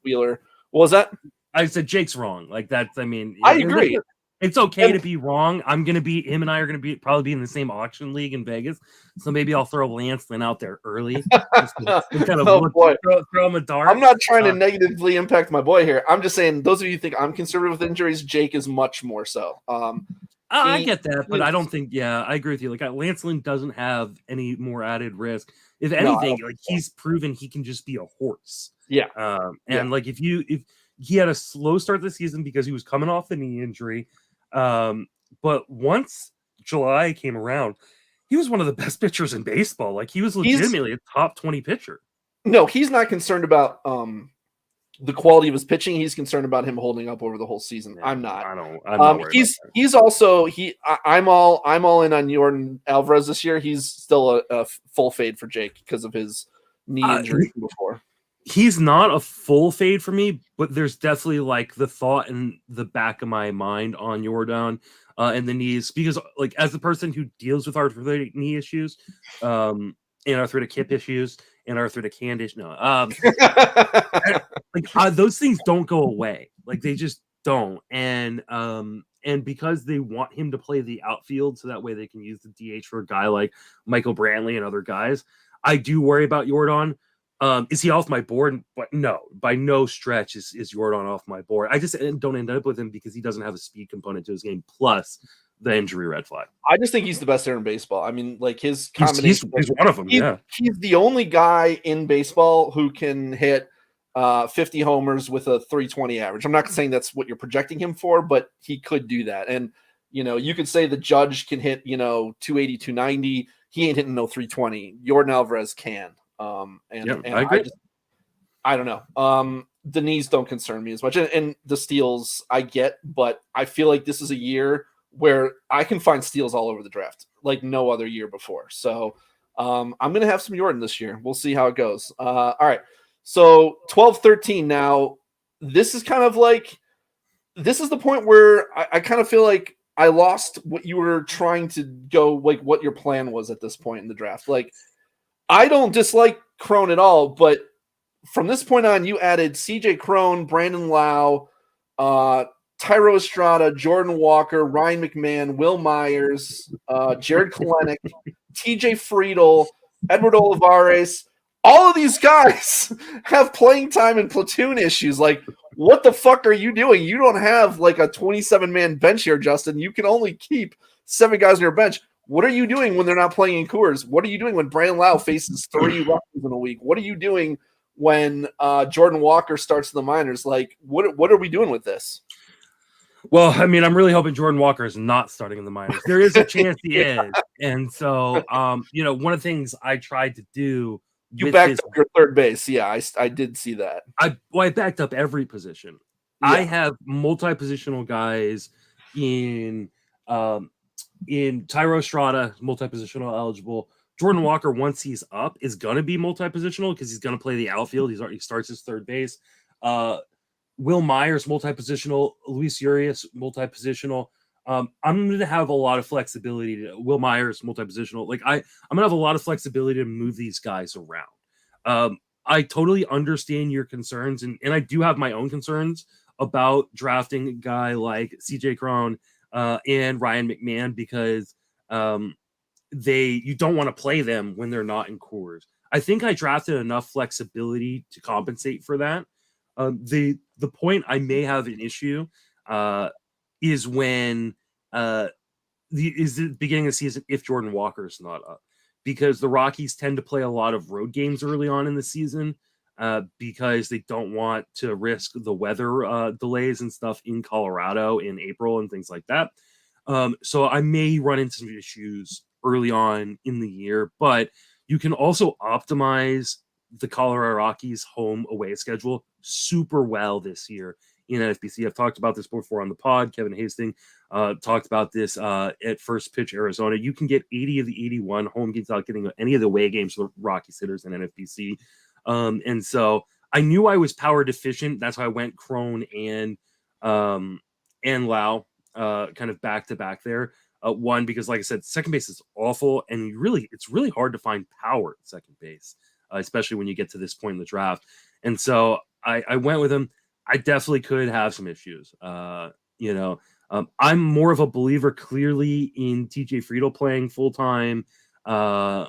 Wheeler. What was that? I said Jake's wrong. Like that's. I mean, I agree. It's okay to be wrong. I'm gonna be him, and I are gonna probably be in the same auction league in Vegas. So maybe I'll throw Lance Lynn out there early. Throw him a dart. I'm not trying to negatively impact my boy here. I'm just saying, those of you who think I'm conservative with injuries, Jake is much more so. I get that, but I don't think. Yeah, I agree with you. Like Lance Lynn doesn't have any more added risk. If anything, he's proven he can just be a horse. Yeah. Like if he had a slow start this season because he was coming off the knee injury. But once July came around, he was one of the best pitchers in baseball. Like he was legitimately a top 20 pitcher. No, he's not concerned about the quality of his pitching. He's concerned about him holding up over the whole season. Yeah, I'm not. He's also I'm all in on Yordan Alvarez this year. He's still a full fade for Jake because of his knee injury from before. He's not a full fade for me, but there's definitely like the thought in the back of my mind on Yordan and the knees, because like as the person who deals with arthritic knee issues, and arthritic hip issues and arthritic hand issues, those things don't go away. Like they just don't. And because they want him to play the outfield so that way they can use the DH for a guy like Michael Brantley and other guys, I do worry about Yordan. Is he off my board? But no, by no stretch is Yordan off my board. I just don't end up with him because he doesn't have a speed component to his game, plus the injury red flag. I just think he's the best hitter in baseball. I mean, like his combination. He's one of them. He's the only guy in baseball who can hit 50 homers with a 320 average. I'm not saying that's what you're projecting him for, but he could do that. And you could say the Judge can hit 280, 290. He ain't hitting no 320. Yordan Alvarez can. I agree. I don't know. The knees don't concern me as much, and the steals I get, but I feel like this is a year where I can find steals all over the draft, like no other year before. So I'm going to have some Yordan this year. We'll see how it goes. All right. So 12-13 now. This is kind of like, this is the point where I kind of feel like I lost what you were trying to go, like what your plan was at this point in the draft. Like, I don't dislike Crone at all, but from this point on, you added CJ Crone, Brandon Lau, Tyro Estrada, Jordan Walker, Ryan McMahon, Will Myers, Jared Kalenic, TJ Friedel, Edward Olivares. All of these guys have playing time and platoon issues. Like, what the fuck are you doing? You don't have like a 27-man bench here, Justin. You can only keep 7 guys on your bench. What are you doing when they're not playing in Coors? What are you doing when Brandon Lau faces 3 Rockies in a week? What are you doing when Jordan Walker starts in the minors. Like, what are we doing with this? Well, I mean, I'm really hoping Jordan Walker is not starting in the minors. There is a chance he is. And so, one of the things I tried to do You with backed up your third base. Yeah, I did see that. I backed up every position. Yeah. I have multi-positional guys in Tyro Estrada, multi-positional eligible. Jordan Walker, once he's up, is going to be multi-positional because he's going to play the outfield. He starts his third base. Will Myers, multi-positional. Luis Urias, multi-positional. I'm going to have a lot of flexibility. Will Myers, multi-positional. Like I'm going to have a lot of flexibility to move these guys around. I totally understand your concerns, and I do have my own concerns about drafting a guy like CJ Cron and Ryan McMahon because you don't want to play them when they're not in Coors. I think I drafted enough flexibility to compensate for that. The point I may have an issue is when the beginning of the season if Jordan Walker is not up, because the Rockies tend to play a lot of road games early on in the season because they don't want to risk the weather delays and stuff in Colorado in April and things like that. So I may run into some issues early on in the year, but you can also optimize the Colorado Rockies home away schedule super well this year in NFBC. I've talked about this before on the pod. Kevin Hastings talked about this at First Pitch Arizona. You can get 80 of the 81 home games without getting any of the away games for the Rockies hitters in NFBC. And so I knew I was power deficient. That's why I went Crone and Lau kind of back to back there. One, because like I said, second base is awful, and it's really hard to find power at second base, especially when you get to this point in the draft. And so I went with him. I definitely could have some issues. I'm more of a believer clearly in TJ Friedel playing full time, and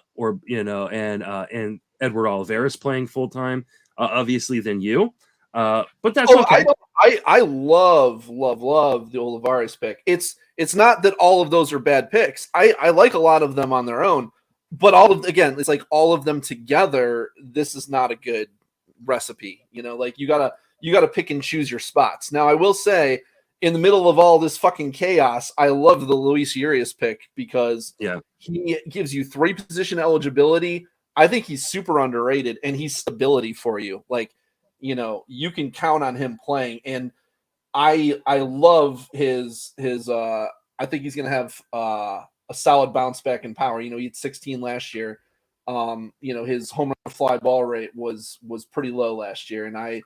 Edward Olivares playing full time, obviously than you. But that's okay. I love the Olivares pick. It's not that all of those are bad picks. I like a lot of them on their own, but it's like all of them together. This is not a good recipe. Like you gotta pick and choose your spots. Now I will say, in the middle of all this fucking chaos, I love the Luis Urias pick because he gives you 3 position eligibility. I think he's super underrated, and he's stability for you. Like, you can count on him playing, and I love his I think he's going to have a solid bounce back in power. He had 16 last year. His home run fly ball rate was pretty low last year, and I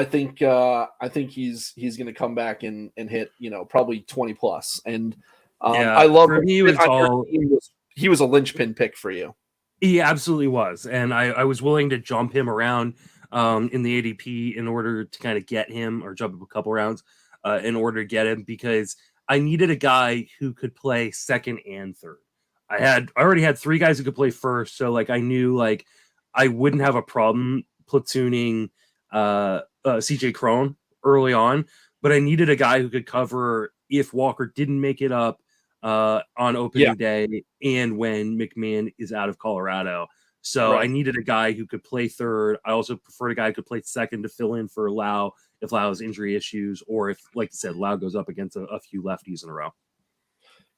think he's going to come back and hit probably 20 plus. And I love for me he was a linchpin pick for you. He absolutely was, and I was willing to jump him around in the ADP in order to kind of get him, or jump up a couple rounds in order to get him, because I needed a guy who could play second and third. I already had 3 guys who could play first, so I knew I wouldn't have a problem platooning CJ Cron early on, but I needed a guy who could cover if Walker didn't make it up on opening day and when McMahon is out of Colorado. So I needed a guy who could play third. I also preferred a guy who could play second to fill in for Lau if Lau has injury issues, or if, like you said, Lau goes up against a few lefties in a row.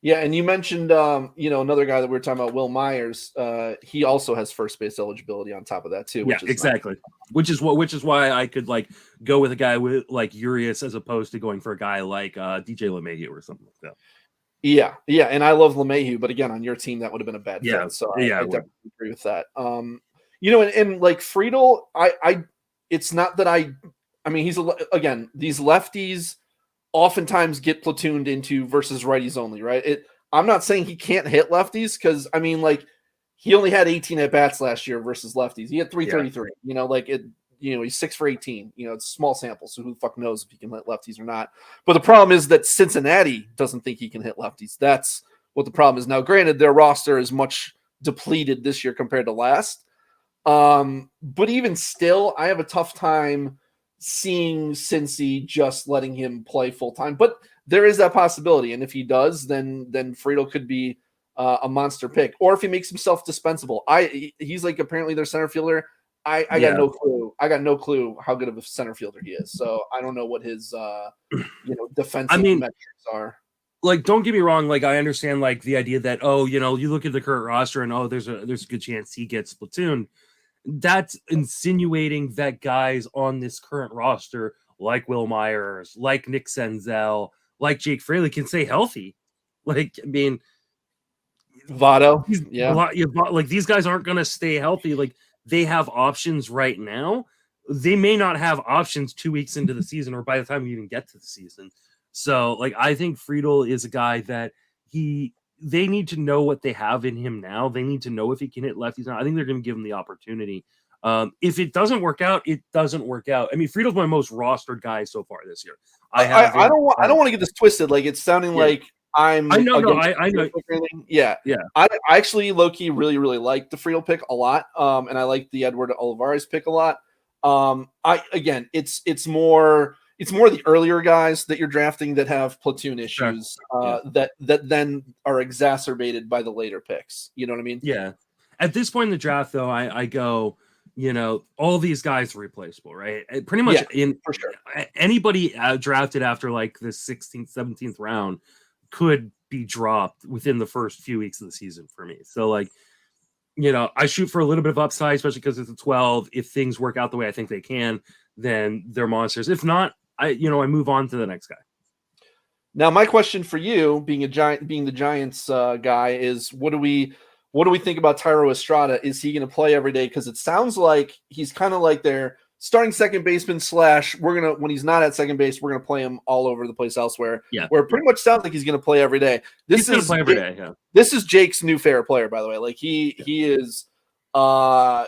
Yeah, and you mentioned another guy that we were talking about, Will Myers. He also has first base eligibility on top of that too. Which is exactly. Nice. Which is why I could go with a guy with Urias as opposed to going for a guy like DJ LeMahieu or something like that. Yeah, and I love LeMahieu, but again, on your team that would have been a bad fit. So I definitely agree with that. And Friedel, it's not that I mean, these lefties oftentimes get platooned into versus righties only, right? I'm not saying he can't hit lefties, because he only had 18 at bats last year versus lefties. He had 333. He's 6 for 18. It's small sample, so who the fuck knows if he can hit lefties or not. But the problem is that Cincinnati doesn't think he can hit lefties. That's what the problem is. Now, granted, their roster is much depleted this year compared to last. But even still, I have a tough time seeing Cincy just letting him play full time. But there is that possibility, and if he does, then Friedel could be a monster pick. Or if he makes himself dispensable. He's apparently their center fielder. I got no clue. I got no clue how good of a center fielder he is. So I don't know what his defensive metrics are. Like, don't get me wrong. Like, I understand like the idea that, you look at the current roster and there's a good chance he gets platooned. That's insinuating that guys on this current roster, like Will Myers, like Nick Senzel, like Jake Fraley, can stay healthy. Like, I mean, Votto, like these guys aren't going to stay healthy. Like, they have options right now. They may not have options 2 weeks into the season or by the time you even get to the season. So, like, I think Friedel is a guy that they need to know what they have in him now. They need to know if he can hit lefties now. I think they're going to give him the opportunity. If it doesn't work out, it doesn't work out. I mean, Friedel's my most rostered guy so far this year. I don't want to get this twisted. Like, it's sounding like I know. Yeah. I actually low-key really, really like the Friedel pick a lot. And I like the Edward Olivares pick a lot. It's more the earlier guys that you're drafting that have platoon issues that then are exacerbated by the later picks. You know what I mean? Yeah. At this point in the draft, though, I go, all these guys are replaceable, right? Pretty much for sure. Anybody drafted after like the 16th, 17th round could be dropped within the first few weeks of the season for me. So, like, I shoot for a little bit of upside, especially because it's a 12. If things work out the way I think they can, then they're monsters. If not, I move on to the next guy. Now, my question for you, being the Giants guy, is what do we think about Thairo Estrada? Is he going to play every day? Because it sounds like he's kind of like their starting second baseman / when he's not at second base, we're gonna play him all over the place elsewhere. Yeah, where it pretty much sounds like he's going to play every day. He's going to play every day. Yeah. This is Jake's new favorite player, by the way. Like he is.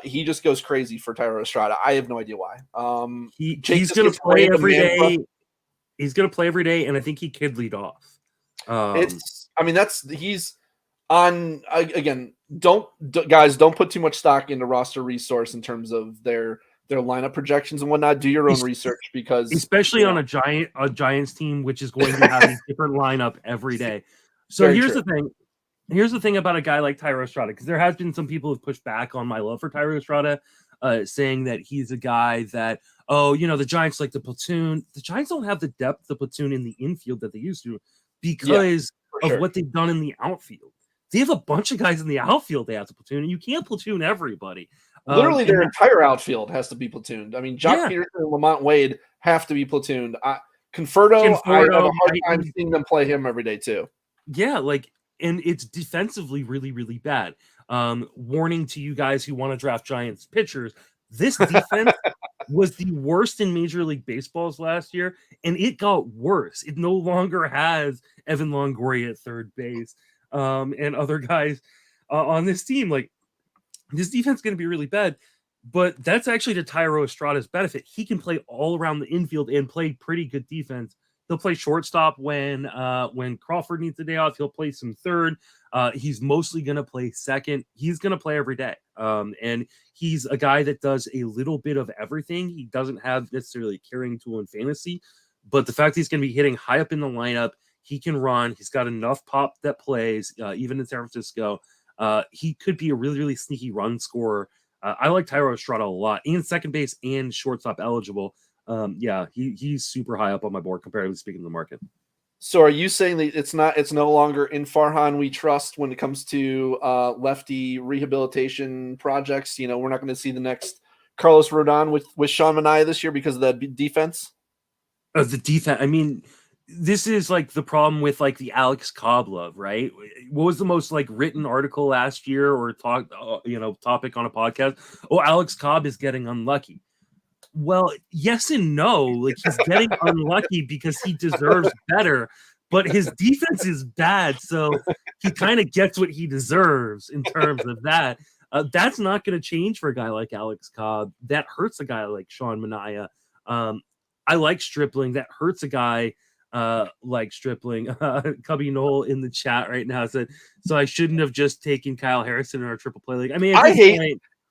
He just goes crazy for Thairo Estrada. I have no idea why. He's going to play every day. He's going to play every day, and I think he could lead off. He's on again. Don't put too much stock into roster resource in terms of their lineup projections and whatnot. Do your own research, because especially on a Giants team, which is going to have a different lineup every day. So here's the thing. Here's the thing about a guy like Thairo Estrada, because there has been some people who've pushed back on my love for Thairo Estrada, saying that he's a guy that, the Giants like the platoon. The Giants don't have the depth of the platoon in the infield that they used to because of what they've done in the outfield. They have a bunch of guys in the outfield they have to platoon, and you can't platoon everybody. Literally, their entire outfield has to be platooned. I mean, Jock Peterson and Lamont Wade have to be platooned. Conforto, I have a hard time seeing them play him every day too. Yeah, and it's defensively really, really bad. Warning to you guys who want to draft Giants pitchers, this defense was the worst in Major League Baseball's last year, and it got worse. It no longer has Evan Longoria at third base and other guys on this team. Like, this defense is going to be really bad, but that's actually to Thairo Estrada's benefit. He can play all around the infield and play pretty good defense. He'll play shortstop when Crawford needs a day off. He'll play some third. He's mostly going to play second. He's going to play every day. And he's a guy that does a little bit of everything. He doesn't have necessarily a carrying tool in fantasy, but the fact he's going to be hitting high up in the lineup, he can run. He's got enough pop that plays, even in San Francisco. He could be a really, really sneaky run scorer. I like Thairo Estrada a lot, and second base and shortstop eligible. He's super high up on my board, comparatively speaking, to the market. So are you saying that it's no longer in Farhan we trust when it comes to lefty rehabilitation projects? We're not going to see the next Carlos Rodon with Sean Manaea this year because of that defense? The defense. I mean, this is like the problem with like the Alex Cobb love, right? What was the most like written article last year or topic on a podcast? Oh, Alex Cobb is getting unlucky. Well, yes and no. Like, he's getting unlucky because he deserves better, but his defense is bad, so he kind of gets what he deserves in terms of that. That's not going to change for a guy like Alex Cobb. That hurts a guy like Sean Manaea. I like Stripling. That hurts a guy like Stripling. Cubby Knoll in the chat right now said, so I shouldn't have just taken Kyle Harrison in our triple play league. I mean,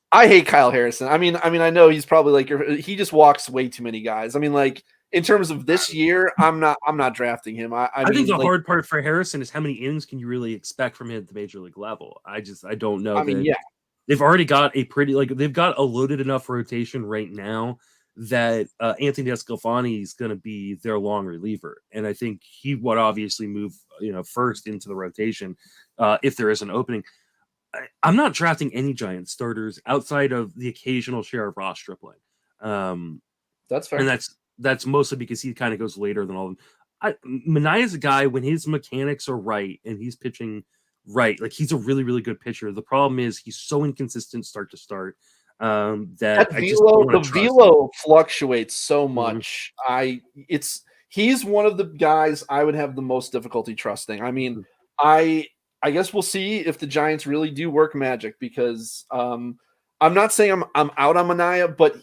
I hate Kyle Harrison. I mean, I know he's probably like he just walks way too many guys. I mean, like in terms of this year, I'm not drafting him. I think the hard part for Harrison is how many innings can you really expect from him at the major league level. I don't know. they've already got a pretty they've got a loaded enough rotation right now that Anthony Escalfani is going to be their long reliever, and I think he would obviously move first into the rotation if there is an opening. I'm not drafting any Giant starters outside of the occasional share of Ross Stripling. That's fair. And that's mostly because he kind of goes later than all of them. Manaea is a guy when his mechanics are right and he's pitching right. Like he's a really, really good pitcher. The problem is he's so inconsistent start to start that I just don't want to trust velo fluctuates so Mhm. much. He's one of the guys I would have the most difficulty trusting. I mean, I guess we'll see if the Giants really do work magic because I'm not saying I'm out on Manaea, but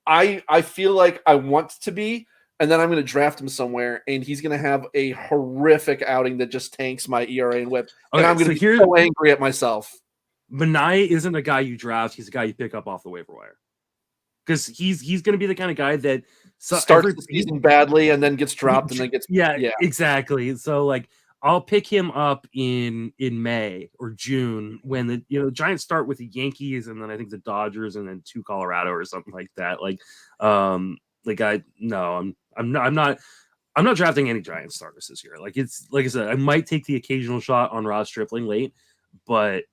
I feel like I want to be, and then I'm going to draft him somewhere, and he's going to have a horrific outing that just tanks my ERA and WHIP, and I'm going to be so angry at myself. Manaea isn't a guy you draft; he's a guy you pick up off the waiver wire because he's going to be the kind of guy that starts the season badly and then gets dropped and then gets yeah, exactly. So like I'll pick him up in May or June when the Giants start with the Yankees and then I think the Dodgers and then 2 Colorado or something like that. I'm not drafting any Giants starters this year. Like it's like I said, I might take the occasional shot on Ross Stripling late, but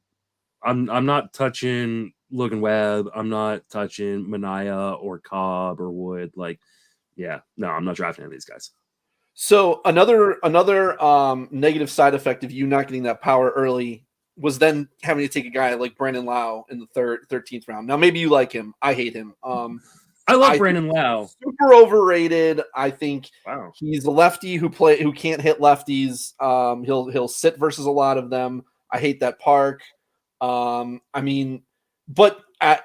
I'm not touching Logan Webb. I'm not touching Manaea or Cobb or Wood. I'm not drafting any of these guys. So another negative side effect of you not getting that power early was then having to take a guy like Brandon Lau in the 13th round. Now maybe you like him. I hate him. I love Brandon Lau. Super overrated. I think he's a lefty who can't hit lefties. He'll sit versus a lot of them. I hate that park. But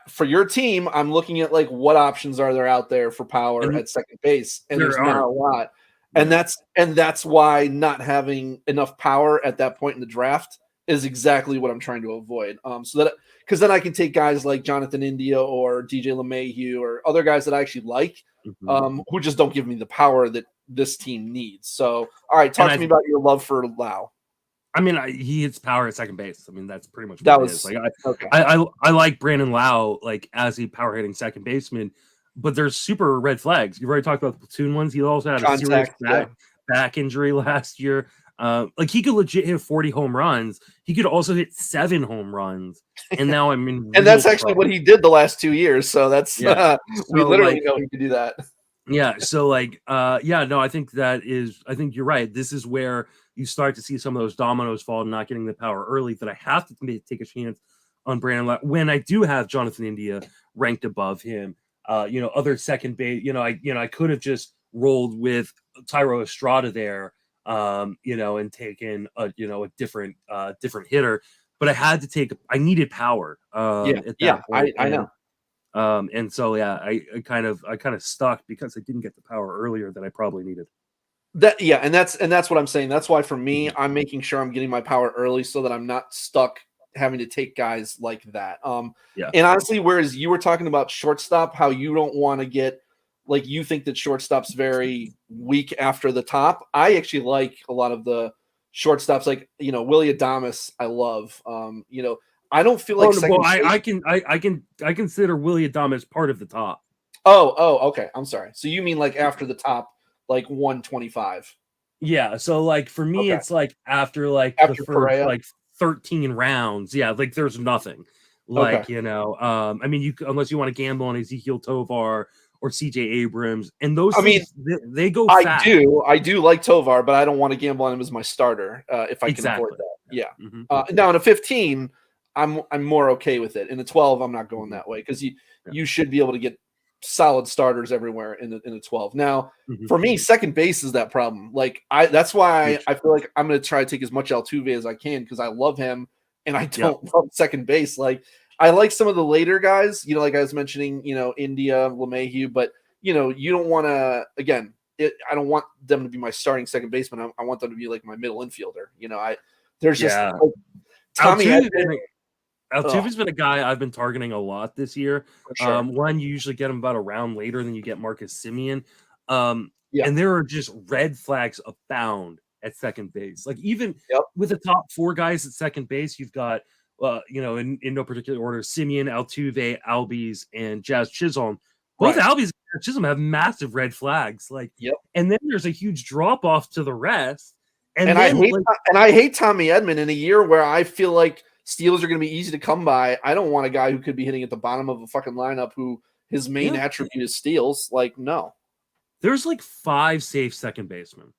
for your team, I'm looking at like what options are there out there for power at second base, and there's not a lot. And that's why not having enough power at that point in the draft is exactly what I'm trying to avoid. Because then I can take guys like Jonathan India or DJ LeMahieu or other guys that I actually like, who just don't give me the power that this team needs. So, all right, talk to me about your love for Lau. I mean, he hits power at second base. I mean, that's pretty much what it is. Like, I like Brandon Lau like as a power hitting second baseman. But there's super red flags. You've already talked about the platoon ones. He also had a serious back injury last year. He could legit hit 40 home runs. He could also hit 7 home runs. And now I'm in and that's actually what he did the last 2 years. So that's we literally know he could do that. Yeah. So I think you're right. This is where you start to see some of those dominoes fall, not getting the power early, that I have to take a chance on Brandon Lau when I do have Jonathan India ranked above him. Other second base, I could have just rolled with Tyro Estrada there, and taken a different hitter, but I needed power. At that point. I know. And so, I kind of stuck because I didn't get the power earlier that I probably needed. And that's what I'm saying. That's why for me, I'm making sure I'm getting my power early so that I'm not stuck having to take guys like that. And honestly, whereas you were talking about shortstop, how you don't want to get like you think that shortstop's very weak after the top. I actually like a lot of the shortstops, like Willie Adames. I love. I don't feel like I consider Willie Adames part of the top. Okay. I'm sorry. So you mean like after the top, like 125? Yeah. So like for me, it's like after the first Perea? 13 rounds. Yeah, like there's nothing. I mean, you unless you want to gamble on Ezekiel Tovar or CJ Abrams, and those they go fast. I do like Tovar, but I don't want to gamble on him as my starter if I can avoid that. Yeah. Now in a 15, I'm more okay with it. In a 12, I'm not going that way because you should be able to get solid starters everywhere in a 12. Now, for me, second base is that problem. That's why I feel like I'm going to try to take as much Altuve as I can because I love him and I don't love second base. Like I like some of the later guys, like I was mentioning, India, LeMahieu, but you don't want to, again, I don't want them to be my starting second baseman. I want them to be like my middle infielder. Altuve's been a guy I've been targeting a lot this year. Sure. One, you usually get him about a round later than you get Marcus Semien. And there are just red flags abound at second base. Like even with the top 4 guys at second base, you've got in no particular order, Simeon, Altuve, Albies, and Jazz Chisholm. Both Right. Albies and Chisholm have massive red flags. Like, Yep. and then there's a huge drop off to the rest. And I hate Tommy Edman in a year where I feel like steals are going to be easy to come by. I don't want a guy who could be hitting at the bottom of a fucking lineup who his main attribute is steals. Like, no. There's like 5 safe second basemen.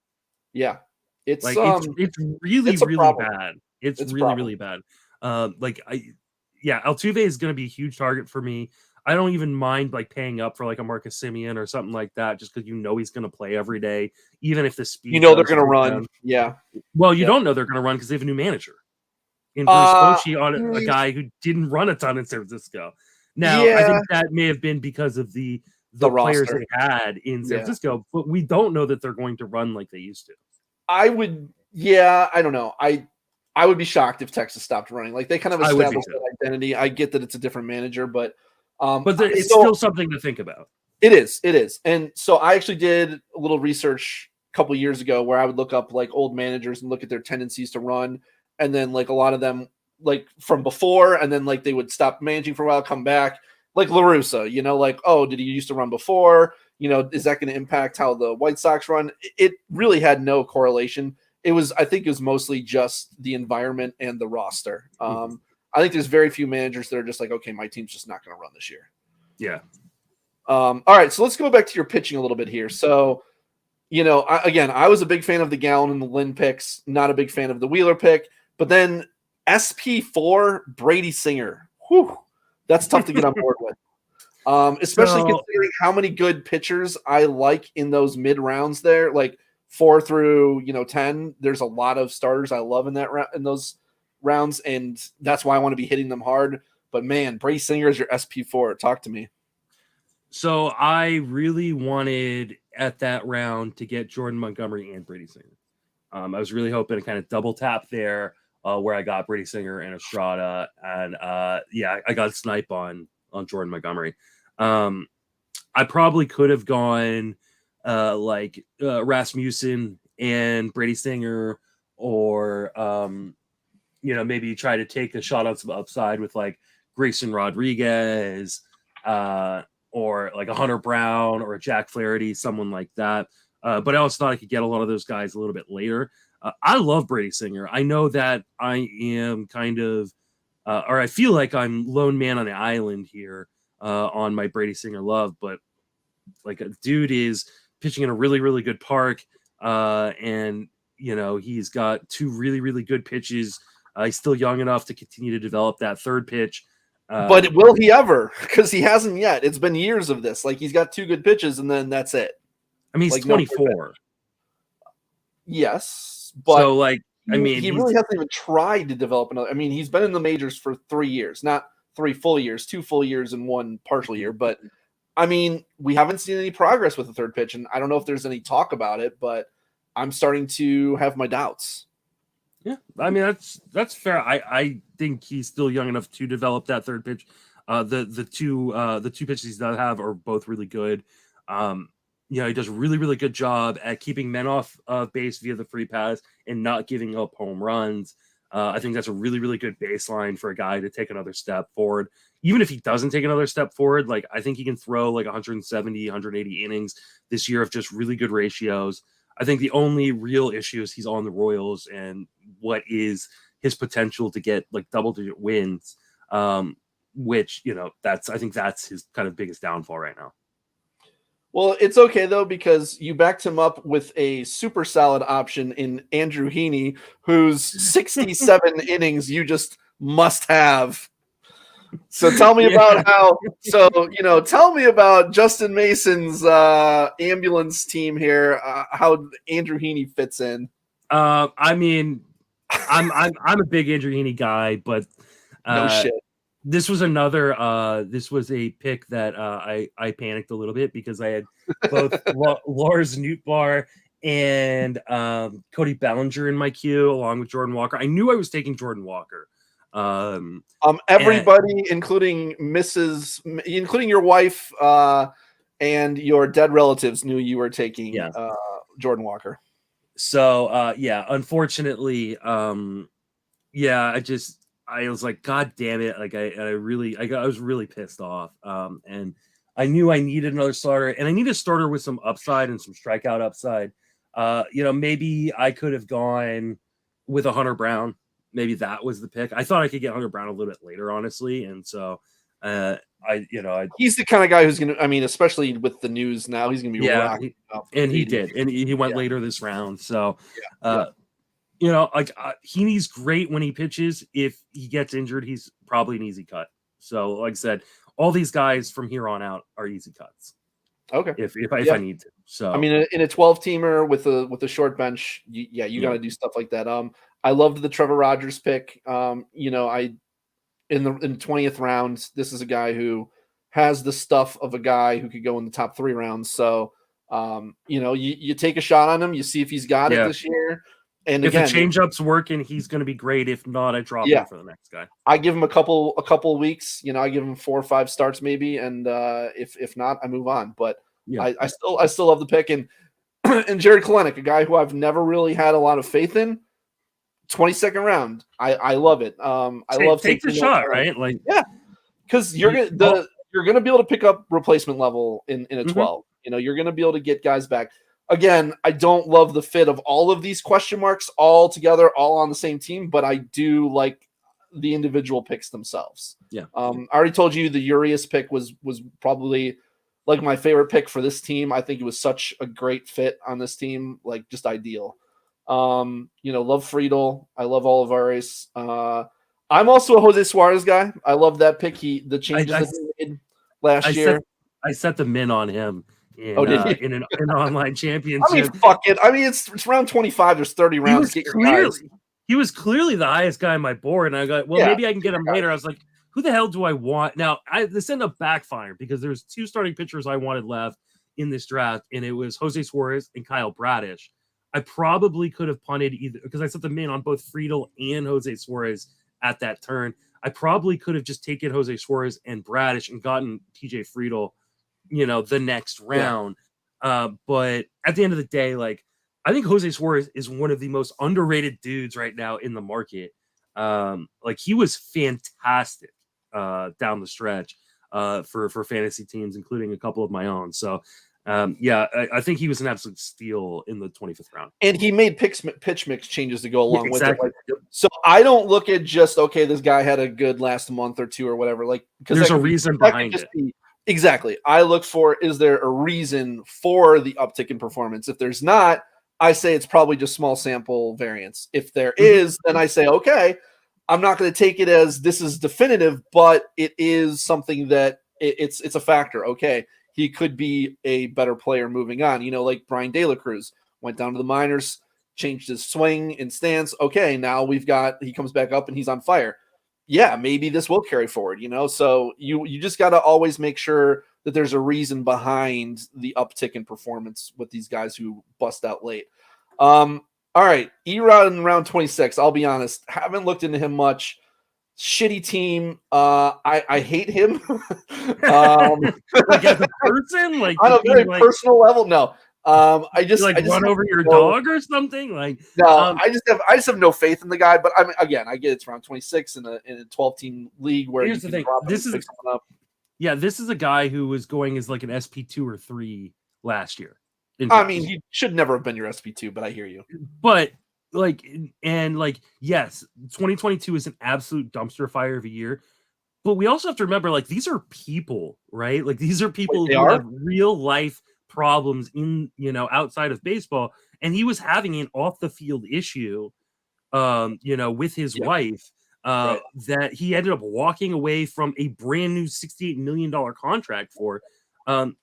Yeah. It's like it's really bad. It's really bad. Altuve is going to be a huge target for me. I don't even mind like paying up for like a Marcus Simeon or something like that, just because he's going to play every day, even if the speed. They're going to run. Down. Yeah. Well, you don't know they're going to run because they have a new manager in Bruce Bochy, on a guy who didn't run a ton in San Francisco. Now, I think that may have been because of the players they had in San Francisco, but we don't know that they're going to run like they used to. I don't know. I would be shocked if Texas stopped running. Like they kind of established that identity. I get that it's a different manager, but it's still something to think about. It is. And so I actually did a little research a couple years ago where I would look up like old managers and look at their tendencies to run. And then like a lot of them like from before, and then like they would stop managing for a while, come back. Like La Russa, like, oh, did he used to run before? Is that going to impact how the White Sox run? It really had no correlation. I think it was mostly just the environment and the roster. I think there's very few managers that are just like, okay, my team's just not going to run this year. Yeah. All right. So let's go back to your pitching a little bit here. So, I was a big fan of the Gallen and the Lynn picks, not a big fan of the Wheeler pick, but then SP4 Brady Singer. Whew, that's tough to get on board with. Especially considering how many good pitchers I like in those mid rounds there, like 4 through 10. There's a lot of starters I love in those rounds, and that's why I want to be hitting them hard. But man, Brady Singer is your SP4. Talk to me. So I really wanted at that round to get Jordan Montgomery and Brady Singer. I was really hoping to kind of double tap there, where I got Brady Singer and Estrada, and I got a snipe on Jordan Montgomery. I probably could have gone Rasmussen and Brady Singer, or maybe try to take a shot on some upside with like Grayson Rodriguez, or like a Hunter Brown or a Jack Flaherty, someone like that. But I also thought I could get a lot of those guys a little bit later. I love Brady Singer. I know that I am kind of, or I feel like I'm lone man on the island here on my Brady Singer love, but like a dude is pitching in a really, really good park. And he's got 2 really, really good pitches. He's still young enough to continue to develop that third pitch. But will he ever? Because he hasn't yet. It's been years of this. Like he's got 2 good pitches and then that's it. I mean, he's 24. Yes, but so he really hasn't even tried to develop another. I mean, he's been in the majors for 3 years, not 3 full years, 2 full years and 1 partial year. But I mean, we haven't seen any progress with the third pitch, and I don't know if there's any talk about it, but I'm starting to have my doubts. Yeah, I mean that's fair. I think he's still young enough to develop that third pitch. The two pitches he does have are both really good. He does a really, really good job at keeping men off base via the free pass and not giving up home runs. I think that's a really, really good baseline for a guy to take another step forward. Even if he doesn't take another step forward, like I think he can throw like 170, 180 innings this year of just really good ratios. I think the only real issue is he's on the Royals and what is his potential to get like double-digit wins, which, I think that's his kind of biggest downfall right now. Well, it's okay, though, because you backed him up with a super solid option in Andrew Heaney, whose 67 innings you just must have. So tell me about tell me about Justin Mason's ambulance team here, how Andrew Heaney fits in. I mean, I'm a big Andrew Heaney guy, but no shit. This was a pick that I panicked a little bit because I had both Lars Nootbaar and Cody Bellinger in my queue along with Jordan Walker. I knew I was taking Jordan Walker. Everybody, including your wife and your dead relatives, knew you were taking Jordan Walker. So unfortunately, I was like, God damn it! Like I was really pissed off. And I knew I needed another starter, and I need a starter with some upside and some strikeout upside. Maybe I could have gone with a Hunter Brown. Maybe that was the pick. I thought I could get Hunter Brown a little bit later, honestly, and so he's the kind of guy who's gonna. I mean, especially with the news now, he's gonna be rocking. And he did, and he went later this round. So, Heaney's great when he pitches. If he gets injured, he's probably an easy cut. So, like I said, all these guys from here on out are easy cuts. Okay, if I need to. So, I mean, in a 12-teamer with a short bench, you got to do stuff like that. I loved the Trevor Rogers pick. In the 20th round, this is a guy who has the stuff of a guy who could go in the top 3 rounds. So, you take a shot on him, you see if he's got it this year. And if the changeup's working, he's going to be great. If not, I drop him for the next guy. I give him a couple weeks. I give him 4 or 5 starts maybe, and if not, I move on. But I still love the pick. And and Jared Kelenic, a guy who I've never really had a lot of faith in. 22nd round, I love it. I love take the shot, right? Like because you're gonna be able to pick up replacement level in a 12. You're gonna be able to get guys back. Again, I don't love the fit of all of these question marks all together, all on the same team, but I do like the individual picks themselves. Yeah. I already told you the Urias pick was probably like my favorite pick for this team. I think it was such a great fit on this team, like just ideal. Love Friedel. I love Olivares. I'm also a Jose Suarez guy. I love that pick. The changes that he made last year. I set the min on him. In an online championship. I mean, fuck it. I mean, it's round 25. There's 30 rounds. He was clearly the highest guy on my board, and I got maybe I can get him later. I was like, who the hell do I want now? This ended up backfiring because there's 2 starting pitchers I wanted left in this draft, and it was Jose Suarez and Kyle Bradish. I probably could have punted either because I set the min on both Friedel and Jose Suarez at that turn. I probably could have just taken Jose Suarez and Bradish and gotten TJ Friedel, the next round. But at the end of the day, like, I think Jose Suarez is one of the most underrated dudes right now in the market. Like, he was fantastic down the stretch for fantasy teams, including a couple of my own. So, I think he was an absolute steal in the 25th round. And he made pitch mix changes to go along with it. Like, so I don't look at just, okay, this guy had a good last month or 2 or whatever. Like, because there's a reason behind it. Exactly. I look for, is there a reason for the uptick in performance? If there's not, I say it's probably just small sample variance. If there is, then I say, okay, I'm not going to take it as this is definitive, but it is something that it's a factor. Okay, he could be a better player moving on. Like Brian De La Cruz went down to the minors, changed his swing and stance. Okay, now he comes back up and he's on fire. Yeah, maybe this will carry forward, So you just got to always make sure that there's a reason behind the uptick in performance with these guys who bust out late. All right, Erod in round 26. I'll be honest, haven't looked into him much. Shitty team. I hate him. Like as a person, like on a very personal level. No. I just run over your dog or something. Like no, I just have no faith in the guy. But I mean, again, I get it's round 26 in a 12-team league where here's the thing. This is a guy who was going as like an SP2 or 3 last year. I mean, he should never have been your SP2, but I hear you. But yes, 2022 is an absolute dumpster fire of a year. But we also have to remember, like, these are people, right? Like, these are people who have real life problems in outside of baseball, and he was having an off the field issue with his wife that he ended up walking away from a brand new $68 million contract for.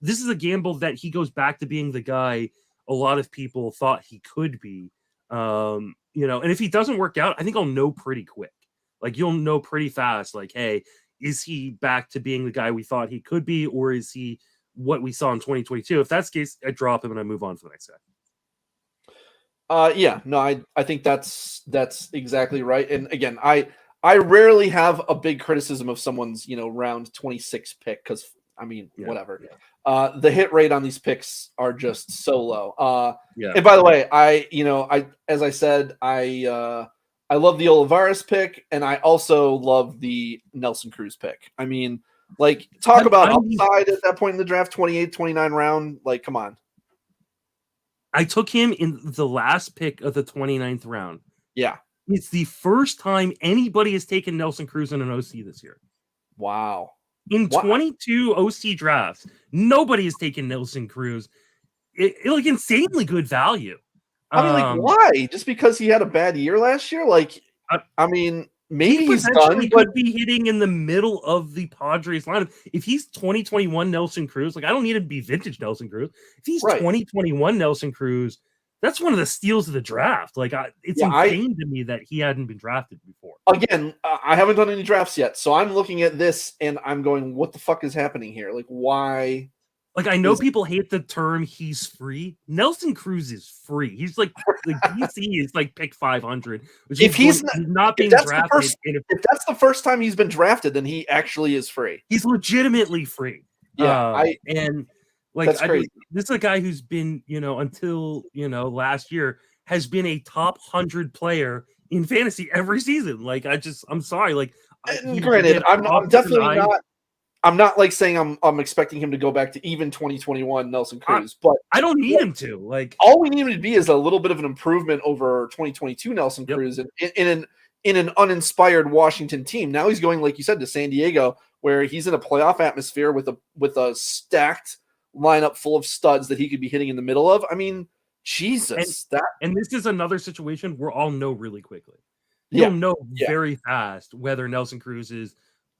This is a gamble that he goes back to being the guy a lot of people thought he could be. And if he doesn't work out, I think I'll know pretty quick. Like, you'll know pretty fast, like, hey, is he back to being the guy we thought he could be, or is he what we saw in 2022? If that's the case, I drop him and I move on to the next guy. I think that's exactly right. And again, I rarely have a big criticism of someone's, round 26 pick, because I mean, whatever. Yeah. The hit rate on these picks are just so low. And by the way, as I said, I I love the Olivares pick, and I also love the Nelson Cruz pick. I mean, like, talk about upside at that point in the draft, 28, 29 round. Like, come on. I took him in the last pick of the 29th round. Yeah. It's the first time anybody has taken Nelson Cruz in an OC this year. Wow. In 22 OC drafts, nobody has taken Nelson Cruz. Like, insanely good value. I mean, like, why? Just because he had a bad year last year? Like, I mean, maybe he's done, but could be hitting in the middle of the Padres lineup. If he's 2021 Nelson Cruz, like, I don't need to be vintage Nelson Cruz. If he's 2021 Nelson Cruz, that's one of the steals of the draft. Like, it's insane to me that he hadn't been drafted before. Again, I haven't done any drafts yet, so I'm looking at this and I'm going, what the fuck is happening here? Like, why? Like, I know people hate the term "he's free." Nelson Cruz is free. He's like DC is like pick 500. If he's not being drafted, if that's the first time he's been drafted, then he actually is free. He's legitimately free. Yeah, this is a guy who's been, until last year, has been a top 100 player in fantasy every season. Like, I'm sorry. Like, granted, I'm definitely not. I'm not like saying I'm expecting him to go back to even 2021 Nelson Cruz, but I don't need him to. Like, all we need him to be is a little bit of an improvement over 2022 Nelson Cruz in an uninspired Washington team. Now he's going, like you said, to San Diego, where he's in a playoff atmosphere with a stacked lineup full of studs that he could be hitting in the middle of. I mean, Jesus, and this is another situation we'll all know really quickly. You'll know very fast whether Nelson Cruz is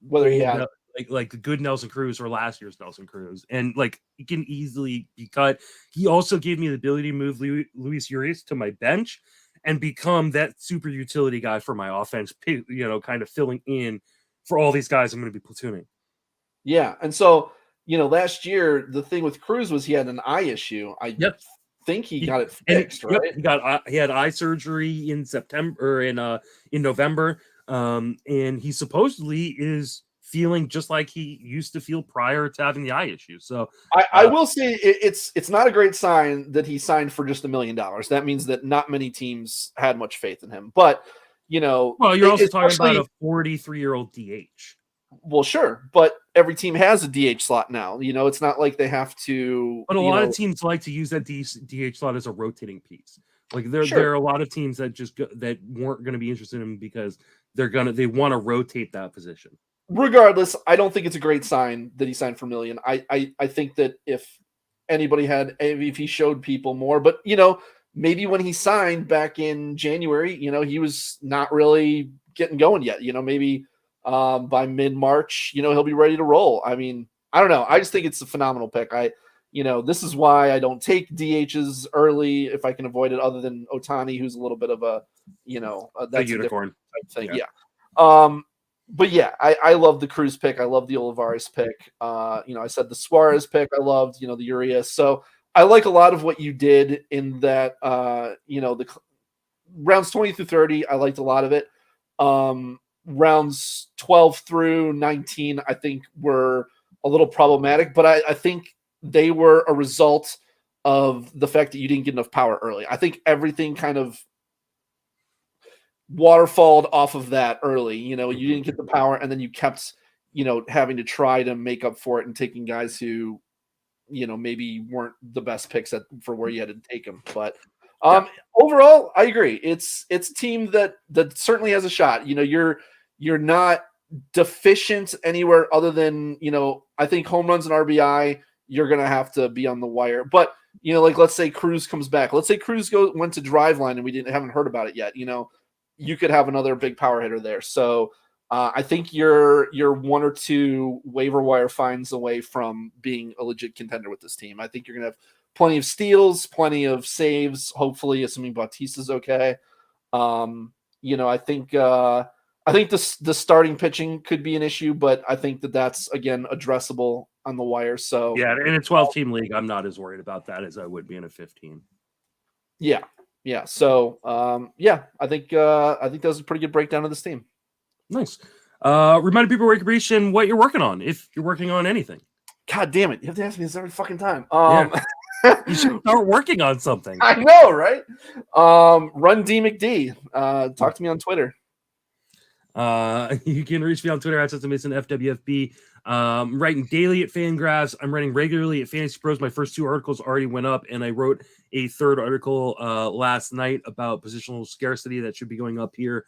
he had like the good Nelson Cruz or last year's Nelson Cruz, and like he can easily be cut. He also gave me the ability to move Luis Urias to my bench and become that super utility guy for my offense. Kind of filling in for all these guys I'm going to be platooning. Yeah, and so last year the thing with Cruz was he had an eye issue. I think he got it fixed, right? He had eye surgery in September, in November, and he supposedly is feeling just like he used to feel prior to having the eye issue. So I will say it's not a great sign that he signed for just $1 million. That means that not many teams had much faith in him. But well, you're also talking about a 43-year-old DH. Well, sure, but every team has a DH slot now. It's not like they have to. But a lot of teams like to use that DH slot as a rotating piece. Like there are a lot of teams that that weren't going to be interested in him because they want to rotate that position. Regardless, I don't think it's a great sign that he signed for $1 million. I think that if anybody if he showed people more, but maybe when he signed back in January, he was not really getting going yet. Maybe by mid-March, he'll be ready to roll. I mean, I don't know. I just think it's a phenomenal pick. This is why I don't take DHs early if I can avoid it, other than Ohtani, who's a little bit of a that's a unicorn type thing. Yeah. But yeah, I love the Cruz pick. I love the Olivares pick. I said the Suarez pick. I loved, the Urias. So I like a lot of what you did in that, the rounds 20 through 30. I liked a lot of it. Rounds 12 through 19, I think were a little problematic, but I think they were a result of the fact that you didn't get enough power early. I think everything kind of waterfalled off of that early. You didn't get the power, and then you kept, having to try to make up for it and taking guys who, maybe weren't the best picks for where you had to take them. But overall, I agree. It's a team that certainly has a shot. You're not deficient anywhere other than, I think home runs and RBI, you're going to have to be on the wire. But, like, let's say Cruz comes back. Let's say Cruz went to Driveline and we haven't heard about it yet. You could have another big power hitter there. So I think you're one or two waiver wire finds away from being a legit contender with this team. I think you're going to have plenty of steals, plenty of saves, hopefully, assuming Bautista's okay. I think the starting pitching could be an issue, but I think that's, again, addressable on the wire. So yeah, in a 12-team league, I'm not as worried about that as I would be in a 15. Yeah. Yeah. So, I think that was a pretty good breakdown of this team. Nice. Remind people where you can reach and what you're working on, if you're working on anything. God damn it. You have to ask me this every fucking time. You should start working on something. I know, right? Run D McD. Talk to me on Twitter. You can reach me on Twitter at Mason FWFB. Writing daily at Fangraphs. I'm writing regularly at Fantasy Pros. My first 2 articles already went up, and I wrote a 3rd article last night about positional scarcity that should be going up here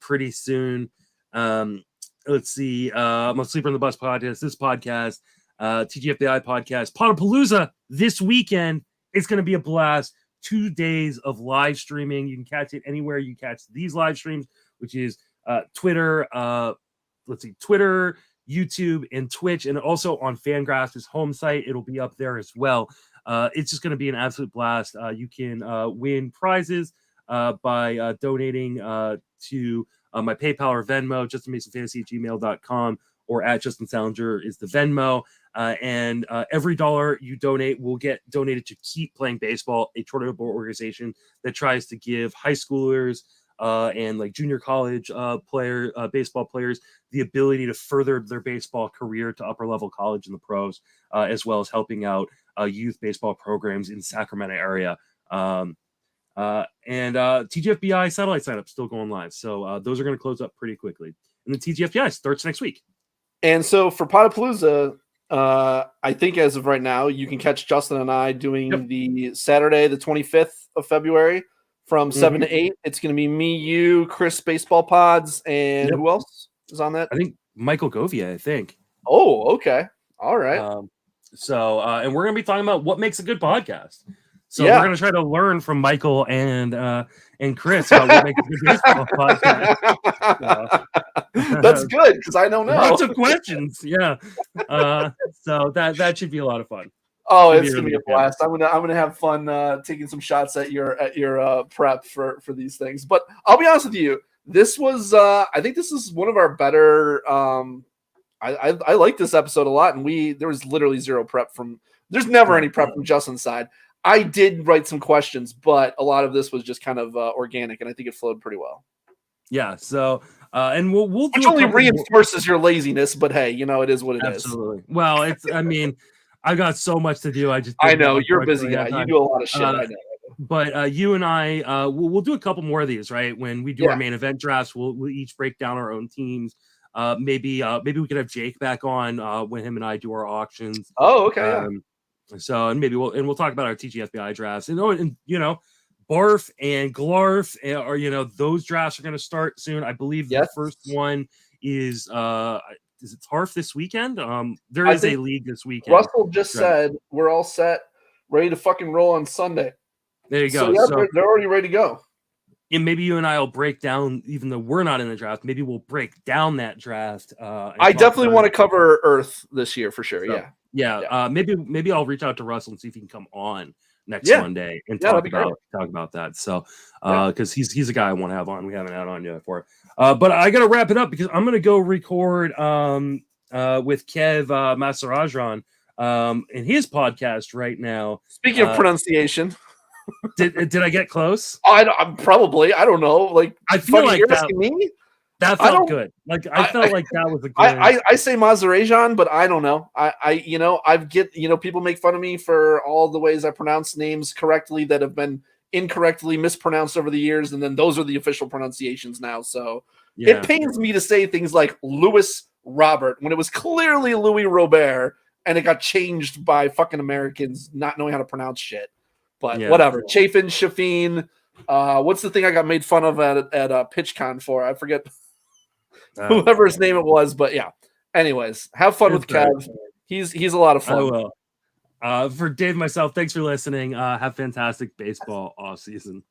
pretty soon. Let's see. I'm a Sleeper on the Bus podcast. This podcast, TGFBI podcast, Potapalooza this weekend. It's going to be a blast. 2 days of live streaming. You can catch it anywhere you catch these live streams, which is Twitter, Twitter, YouTube, and Twitch, and also on Fangraphs' home site. It'll be up there as well. It's just going to be an absolute blast. You can win prizes by donating to my PayPal or Venmo, justinmasonfantasy@gmail.com, or at Justin Salinger is the Venmo. And every dollar you donate will get donated to Keep Playing Baseball, a charitable organization that tries to give high schoolers and like junior college baseball players the ability to further their baseball career to upper level college and the pros, as well as helping out youth baseball programs in the Sacramento area. And TGFBI satellite signup still going live. So those are going to close up pretty quickly. And the TGFBI starts next week. And so for Potapalooza, I think as of right now, you can catch Justin and I doing the Saturday, the 25th of February from 7 to 8. It's going to be me, you, Chris, Baseball Pods, and who else is on that? I think Michael Govia, I think. Oh, okay. All right. And we're going to be talking about what makes a good podcast. So we're going to try to learn from Michael and Chris about what makes a good baseball podcast. That's good because I don't know. Lots of questions. Yeah. So that should be a lot of fun. Oh, it's gonna be a blast. I'm gonna have fun taking some shots at your prep for these things. But I'll be honest with you, this was I think this is one of our better. I like this episode a lot, and there was literally zero prep from. There's never any prep from Justin's side. I did write some questions, but a lot of this was just kind of organic, and I think it flowed pretty well. Yeah. So. And we'll do which only reinforces your laziness, but hey, it is what it is. Absolutely. Well, I mean, I got so much to do. I know you're a busy guy. You do a lot of shit. I know. But you and I, we'll do a couple more of these, right? When we do our main event drafts, we'll each break down our own teams. Maybe we could have Jake back on when him and I do our auctions. Oh, okay. So and maybe we'll talk about our TGFBI drafts. And Barf and Glarf are those drafts are going to start soon. I believe the first one is it Tarf this weekend? There is a league this weekend. Russell just said we're all set, ready to fucking roll on Sunday. There you go. So they're already ready to go. And maybe you and I will break down, even though we're not in the draft. Maybe we'll break down that draft. I definitely want to cover Earth this year for sure. So, yeah. Maybe I'll reach out to Russell and see if he can come on next Monday and talk about that. So because he's a guy I want to have on. We haven't had on yet for it. But I gotta wrap it up because I'm gonna go record with Kev Masarajan in his podcast right now. Speaking of pronunciation. Did I get close? I'm probably. I don't know. Like I feel like you're asking me. That felt good. Like I felt like that was a good. I say Mazarajan, but I don't know. I get people make fun of me for all the ways I pronounce names correctly that have been incorrectly mispronounced over the years, and then those are the official pronunciations now. So it pains me to say things like Louis Robert when it was clearly Louis Robert, and it got changed by fucking Americans not knowing how to pronounce shit. But whatever. Chafin, Shafin. What's the thing I got made fun of at PitchCon for? I forget. Whoever his name it was, but yeah. Anyways, have fun with Kev. He's a lot of fun. I will. For Dave and myself, thanks for listening. Have fantastic baseball off season.